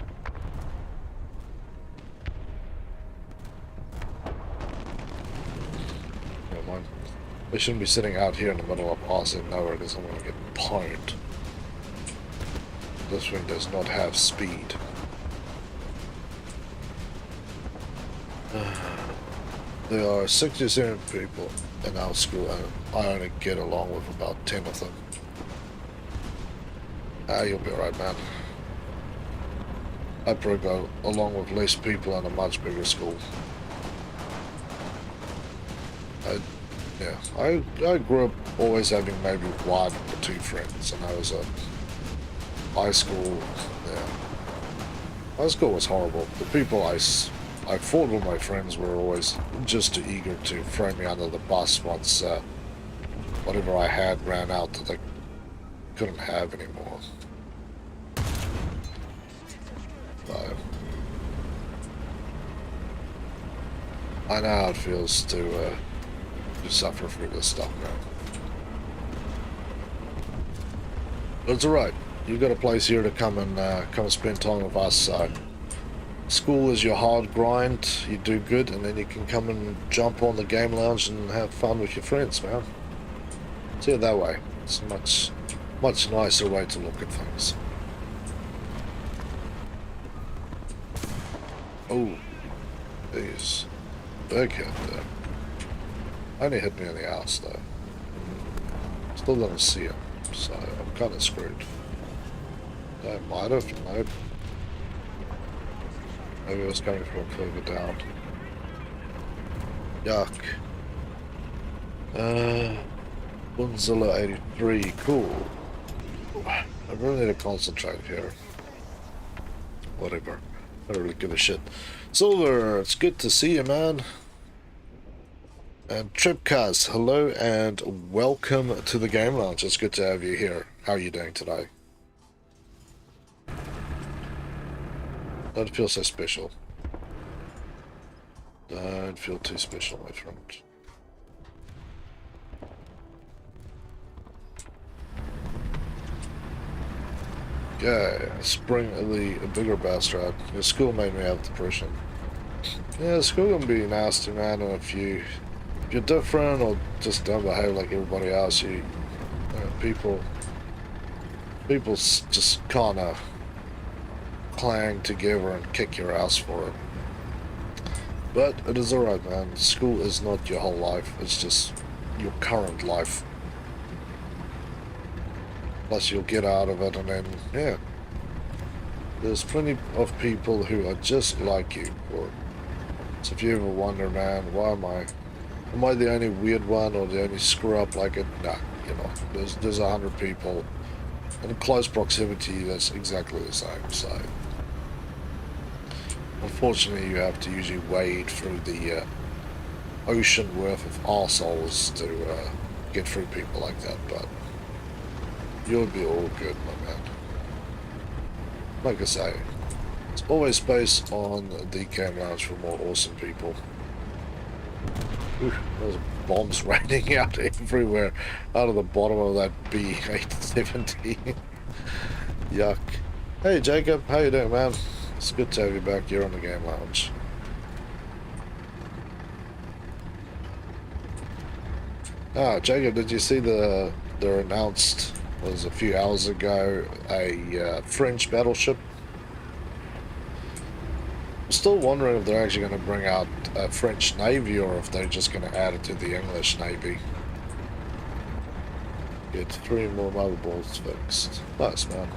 Never mind. We shouldn't be sitting out here in the middle of Austin nowhere, because I'm going to get pwned. This thing does not have speed. There are 67 people in our school, and I only get along with about 10 of them. You'll be alright, man. I probably go along with less people in a much bigger school. I grew up always having maybe 1 or 2 friends, and I was at high school. Yeah, high school was horrible. The people I fought with, my friends, were always just too eager to throw me under the bus once whatever I had ran out that they couldn't have anymore. So, I know how it feels to suffer through this stuff, man. But it's alright. You've got a place here to come and spend time with us, so School is your hard grind, you do good, and then you can come and jump on the game lounge and have fun with your friends, man. See it that way. It's a much nicer way to look at things. Oh, jeez. Big hit there. Only hit me in the ass though. Still don't see him, so I'm kind of screwed. I might have, nope. Maybe it was coming from further down. Yuck. Godzilla 83, cool. I really need to concentrate here. Whatever. I don't really give a shit. Silver, it's good to see you, man. And Tripcast, hello and welcome to the Game Lounge. It's good to have you here. How are you doing today? Don't feel so special. Don't feel too special, my friend. Okay, spring the bigger bastard. The school made me have depression. Yeah, school can be nasty, man, and if you're different or just don't behave like everybody else, people just kind of clang together and kick your ass for it. But it is alright, man. School is not your whole life, it's just your current life. Plus you'll get out of it and then, yeah. There's plenty of people who are just like you. So if you ever wonder, man, why am I the only weird one or the only screw up like it? Nah, you know, there's 100 people in close proximity that's exactly the same, so unfortunately you have to usually wade through the ocean worth of arseholes to get through people like that, but you'll be all good, my man. Like I say, it's always space on the Game Lounge for more awesome people. Ooh, there's bombs raining out everywhere out of the bottom of that B870. Yuck. Hey Jacob, how you doing, man? It's good to have you back here on the Game Lounge. Ah, Jacob, did you see they're announced, was a few hours ago, a French battleship? I'm still wondering if they're actually going to bring out a French Navy or if they're just going to add it to the English Navy. Get 3 more motherboards fixed. Nice, man.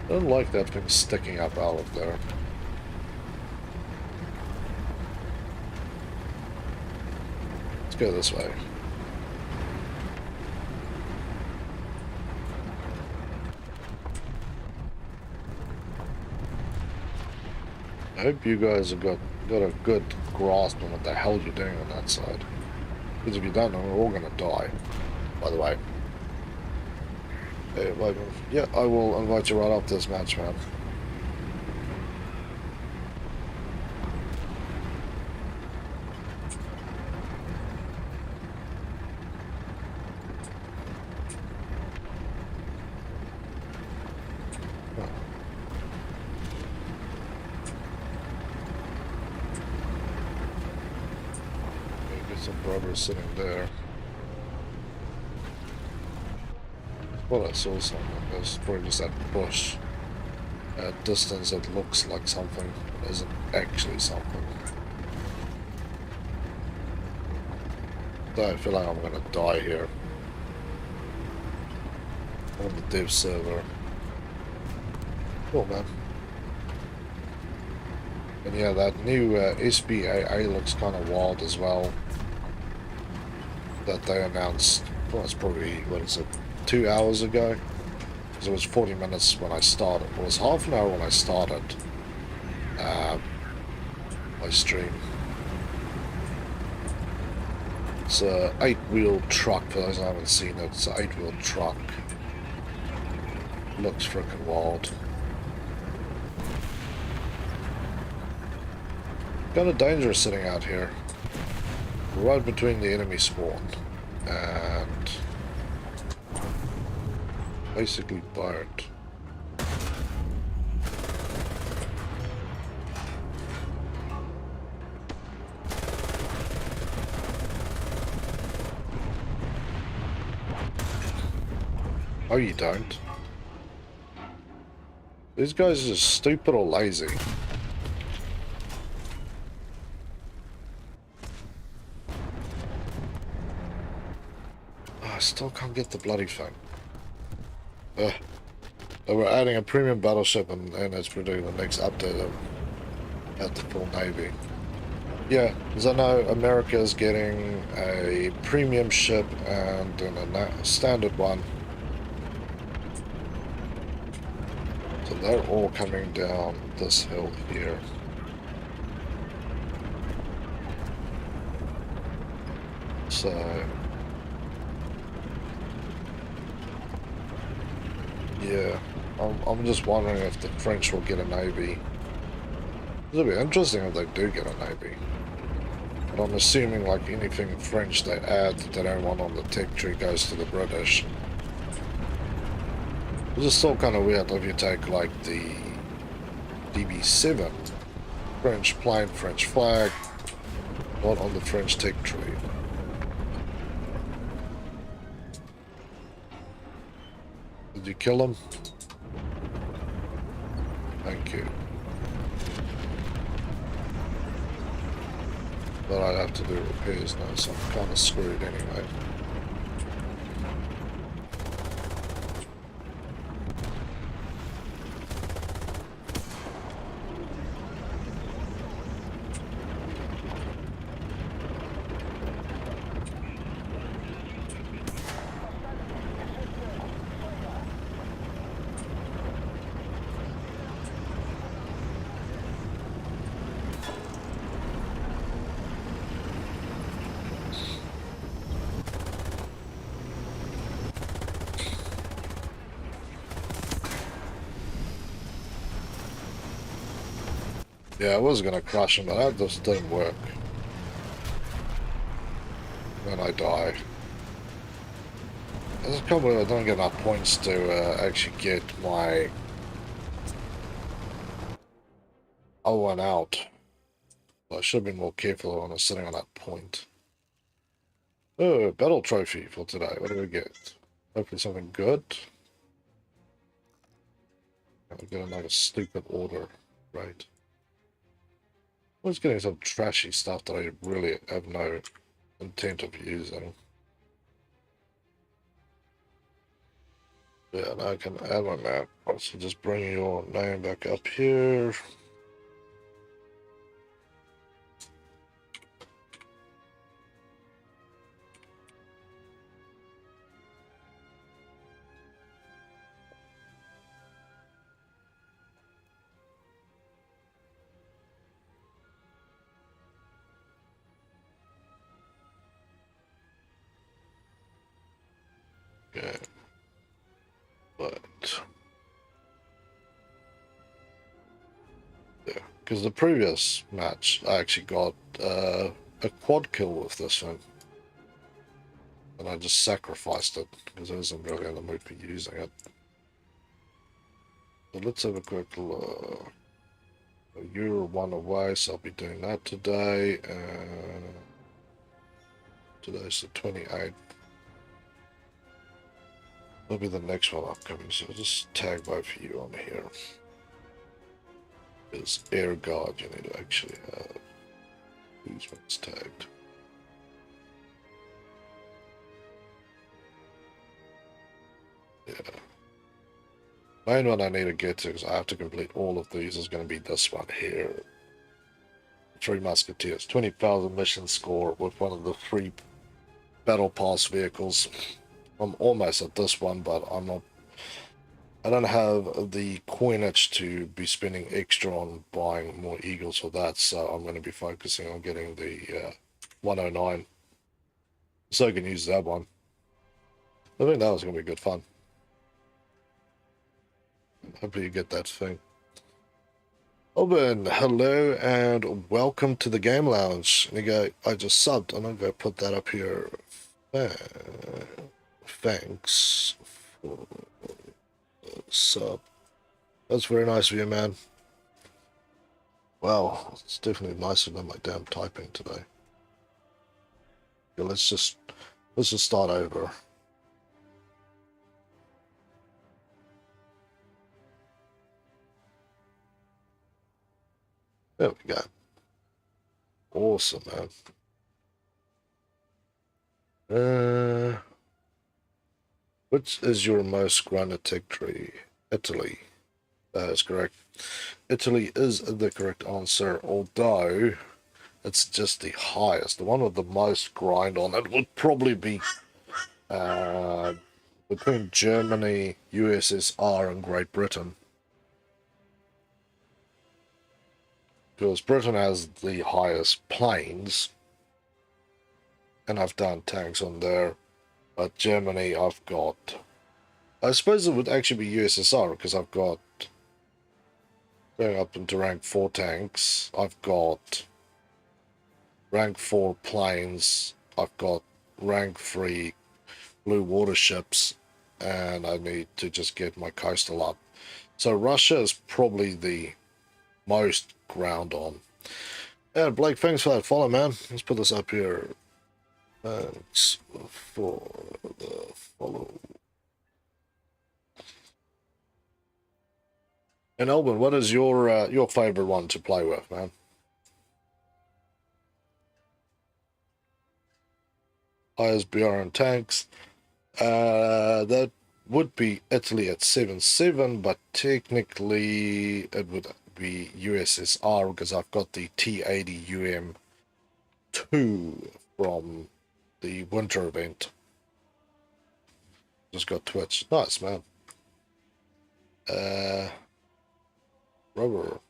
I don't like that thing sticking up out of there. Let's go this way. I hope you guys have got a good grasp on what the hell you're doing on that side. Because if you don't, we're all gonna die. By the way. Hey, yeah, I will invite you right off this match, man. Some rubber sitting there. Well, I saw something. There's probably just that bush at distance that looks like something, but isn't actually something. So I feel like I'm gonna die here on the dev server. Cool, man. And yeah, that new SBAA looks kind of wild as well. That they announced, well, it's probably, what is it, 2 hours ago? Because it was 40 minutes when I started. It was half an hour when I started my stream. It's a 8-wheel truck, for those who haven't seen it. It's an 8-wheel truck. Looks freaking wild. Kind of dangerous sitting out here. Right between the enemy spawn and basically burnt. Oh, you don't. These guys are just stupid or lazy. Oh, I still can't get the bloody thing. Ugh. So we're adding a premium battleship and it's predicting the next update of at the full Navy. Yeah, because I know America is getting a premium ship and a standard one. So they're all coming down this hill here. So yeah, I'm just wondering if the French will get a navy. It'll be interesting if they do get a navy. But I'm assuming like anything French they add that they don't want on the tech tree goes to the British. It's just still kind of weird if you take like the DB7 French plane, French flag, not on the French tech tree. Did you kill him? Thank you. But I'd have to do repairs now, so I'm kind of screwed anyway. Yeah, I was gonna crush him, but that just didn't work. Then I die. This is probably I don't get enough points to actually get my O1 out. I should have been more careful when I was sitting on that point. Oh, battle trophy for today. What do we get? Hopefully something good. I'll get another stupid order, right? I was getting some trashy stuff that I really have no intent of using. Yeah, and I can add my map. So just bring your name back up here. Okay. But yeah, because the previous match I actually got a quad kill with this one. And I just sacrificed it because I wasn't really in the mood for using it. So let's have a quick look. You're one away, so I'll be doing that today. Today's the 28th. That'll be the next one upcoming, so I'll just tag both of you on here. It's air guard you need to actually have. Who's one's tagged? Yeah. Main one I need to get to, because I have to complete all of these, is going to be this one here. Three Musketeers, 20,000 mission score with one of the 3 battle pass vehicles. I'm almost at this one, but I'm not. I don't have the coinage to be spending extra on buying more Eagles for that, so I'm going to be focusing on getting the 109. So I can use that one. I think that was going to be good fun. Hopefully you get that thing. Oben, hello and welcome to the Game Lounge. And you go, I just subbed. I'm going to go put that up here. Thanks for sub. That's very nice of you, man. Wow, it's definitely nicer than my damn typing today. Yeah, let's just start over. There we go. Awesome, man. Which is your most granite territory? Italy. That is correct. Italy is the correct answer, although it's just the highest. The one with the most grind on it would probably be between Germany, USSR, and Great Britain. Because Britain has the highest planes, and I've done tanks on there. But Germany, I've got... I suppose it would actually be USSR, because I've got... Going up into rank 4 tanks, I've got rank 4 planes, I've got rank 3 blue water ships, and I need to just get my coastal up. So Russia is probably the most ground on. And Blake, thanks for that follow, man. Let's put this up here. Thanks for the follow. And Elvin, what is your favorite one to play with, man? ISBR and tanks. That would be Italy at 7-7, but technically it would be USSR because I've got the T-80 UM2 from the winter event. Just got Twitch. Nice, man. Rubber.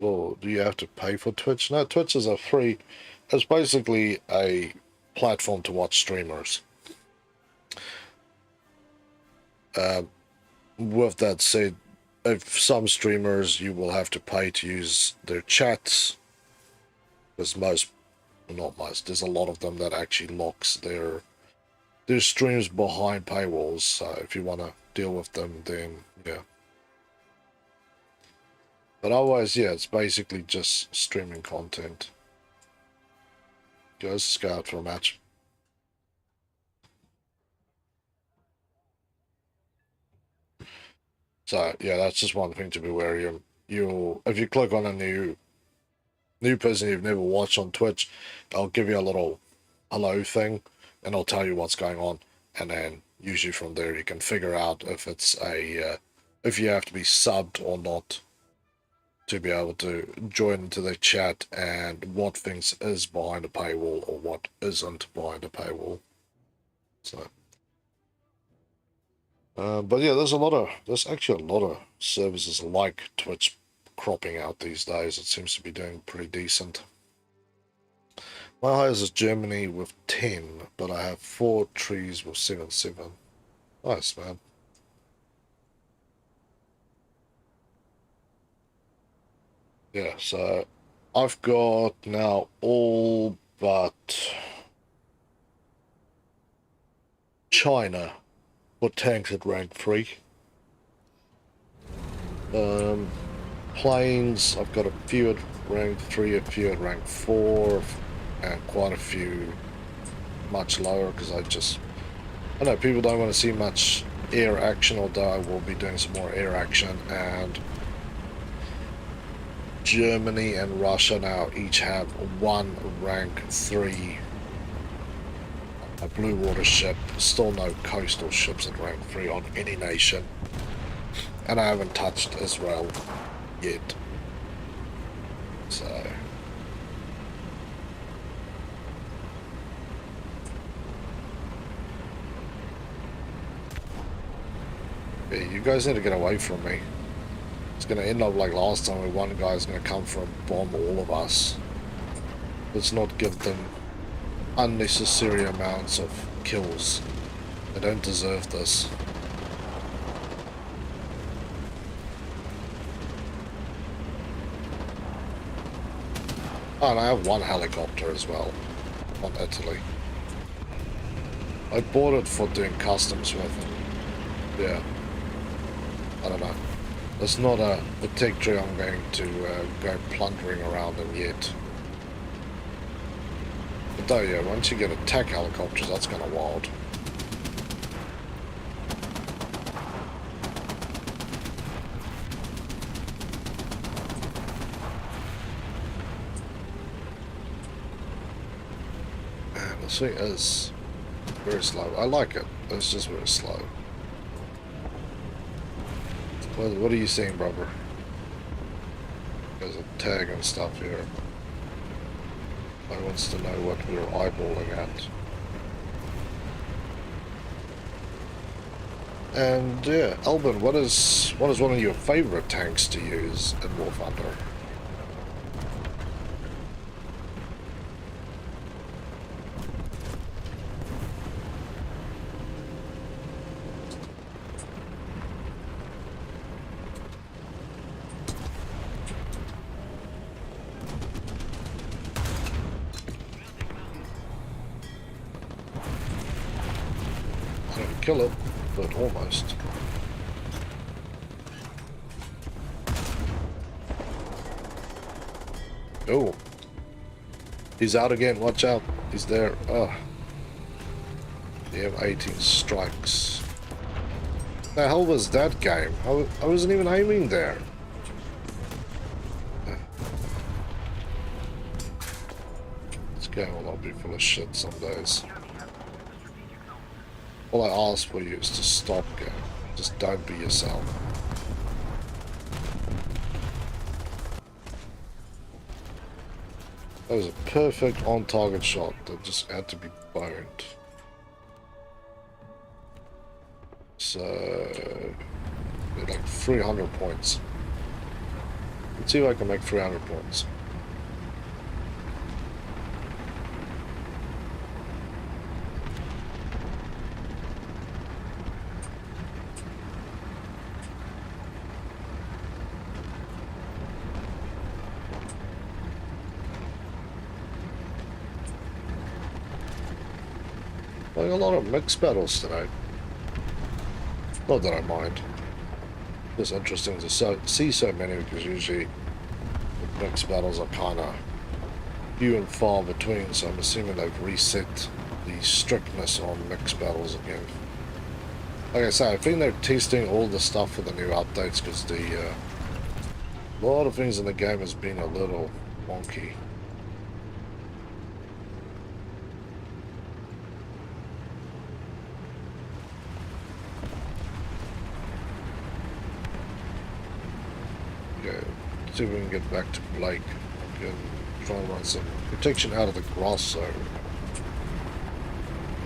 Well, do you have to pay for Twitch? No, Twitch is a free... It's basically a platform to watch streamers. With that said, if some streamers you will have to pay to use their chats, because not most, there's a lot of them that actually locks their streams behind paywalls, so if you want to deal with them, then yeah. But otherwise, yeah, it's basically just streaming content. Let's go out for a match. So yeah, that's just one thing to be wary of. If you click on a new person you've never watched on Twitch, I'll give you a little hello thing, and I'll tell you what's going on, and then usually from there you can figure out if it's if you have to be subbed or not to be able to join into the chat, and what things is behind a paywall or what isn't behind a paywall. So, but yeah, there's actually a lot of services like Twitch cropping out these days. It seems to be doing pretty decent. My highest is Germany with 10, but I have 4 trees with 7-7. Nice, man. Yeah, so I've got now all but China for tanks at rank 3. Planes, I've got a few at rank 3, a few at rank 4, and quite a few much lower because I know people don't want to see much air action, although I will be doing some more air action. And Germany and Russia now each have 1 rank 3 a blue water ship. Still no coastal ships at rank 3 on any nation, and I haven't touched Israel yet. So yeah, you guys need to get away from me. It's going to end up like last time where one guy's going to come for a bomb all of us. Let's not give them unnecessary amounts of kills. They don't deserve this. Oh, and I have 1 helicopter as well on Italy. I bought it for doing customs with it. Yeah. I don't know. It's not a tree I'm going to go plundering around in yet. But though, yeah, once you get attack helicopters, that's kind of wild. And the thing is very slow. I like it. It's just very slow. What are you seeing, brother? There's a tag and stuff here. I wants to know what we're eyeballing at. And yeah, Albin, what is one of your favorite tanks to use in War Thunder? Kill it, but almost. Oh, he's out again. Watch out, he's there. Oh, the M18 strikes. The hell was that game? I wasn't even aiming there. This game will not be full of shit some days. All I ask for you is to stop, game. Just don't be yourself. That was a perfect on-target shot that just had to be boned. So, like 300 points. Let's see if I can make 300 points. Like a lot of mixed battles today. Not that I mind. It's interesting to see so many because usually the mixed battles are kind of few and far between, so I'm assuming they've reset the strictness on mixed battles again. Like I say, I think they're testing all the stuff for the new updates because a lot of things in the game has been a little wonky. See if we can get back to Blake. I can try and run some protection out of the grass zone.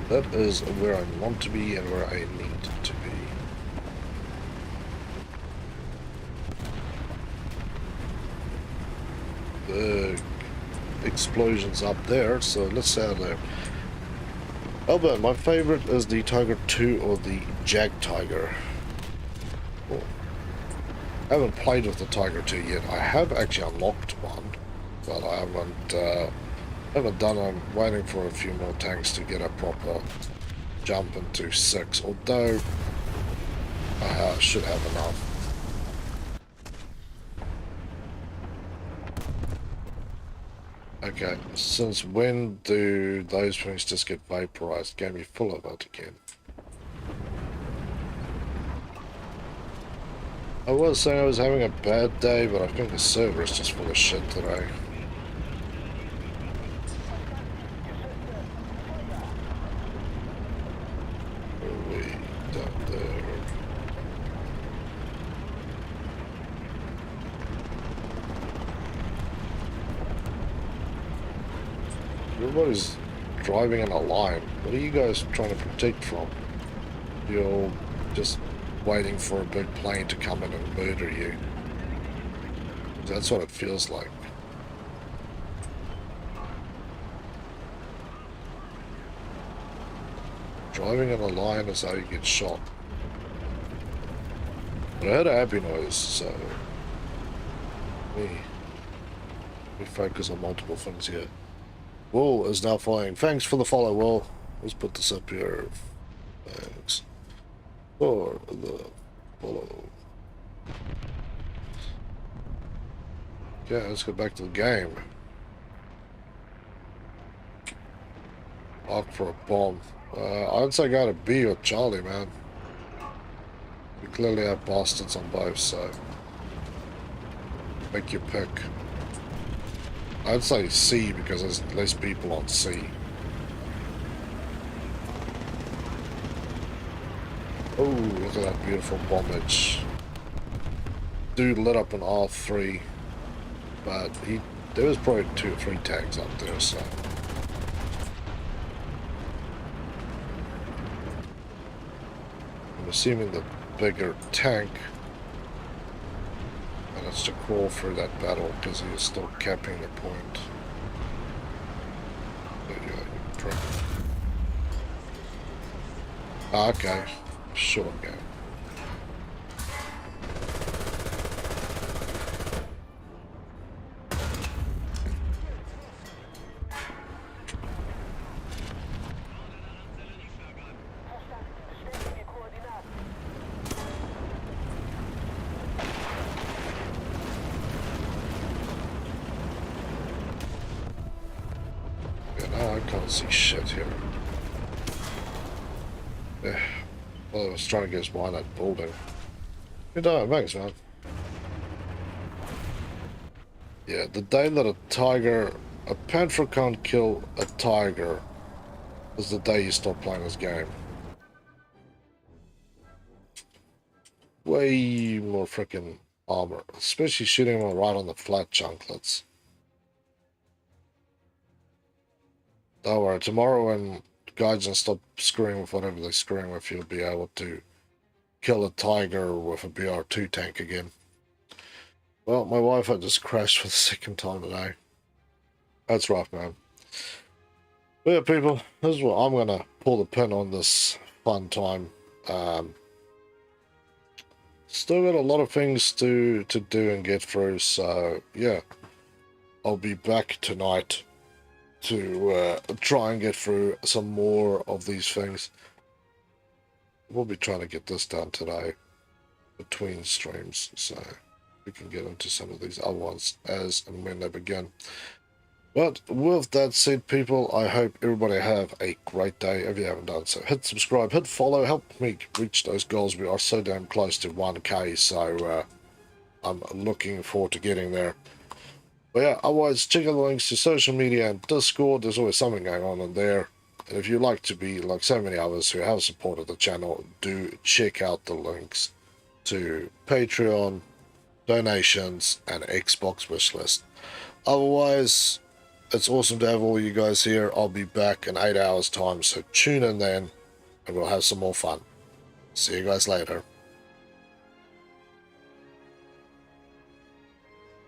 That is where I want to be and where I need to be. The explosions up there, so let's say there. Albert, my favorite is the Tiger 2 or the Jag Tiger. Cool. I haven't played with the Tiger 2 yet. I have actually unlocked one, but I haven't done it. I'm waiting for a few more tanks to get a proper jump into 6, although I should have enough. Okay, since when do those things just get vaporized? Get me full of it again. I was saying I was having a bad day, but I think the server is just full of shit today. Where are we? Down there. Everybody's driving in a line. What are you guys trying to protect from? You're just waiting for a big plane to come in and murder you. That's what it feels like. Driving in a line is how you get shot. But I heard a happy noise, so we focus on multiple things here. Will is now following. Thanks for the follow, Will. Let's put this up here. Thanks for the follow. Okay, let's go back to the game. Opt for a bomb. I'd say go to B or Charlie, man. We clearly have bastards on both, so make your pick. I'd say C because there's less people on C. Oh, look at that beautiful bombage. Dude lit up an R3, but there was probably 2 or 3 tanks up there, so. I'm assuming the bigger tank managed to crawl through that battle because he is still capping the point. There you go, you prick. Ah, okay. Short game. Yeah, now I can't see shit here. Yeah. Well, I was trying to get us behind that building. Good day, thanks, man. Yeah, the day that a panther can't kill a tiger is the day you stop playing this game. Way more freaking armor, especially shooting them right on the flat chunklets. Don't worry, tomorrow when gaijin stop screwing with whatever they're screwing with, you'll be able to kill a tiger with a BR2 tank again. Well, my Wi-Fi just crashed for the second time today. That's rough, man. But yeah, people, this is what I'm going to pull the pin on this fun time. Still got a lot of things to do and get through, so yeah. I'll be back tonight to try and get through some more of these things. We'll be trying to get this done today between streams, so we can get into some of these other ones as and when they begin. But with that said, people, I hope everybody have a great day. If you haven't done so, hit subscribe, hit follow, help me reach those goals. We are so damn close to 1K, so I'm looking forward to getting there. But yeah, otherwise, check out the links to social media and Discord. There's always something going on in there. And if you'd like to be like so many others who have supported the channel, do check out the links to Patreon, donations, and Xbox wishlist. Otherwise, it's awesome to have all you guys here. I'll be back in 8 hours' time, so tune in then, and we'll have some more fun. See you guys later.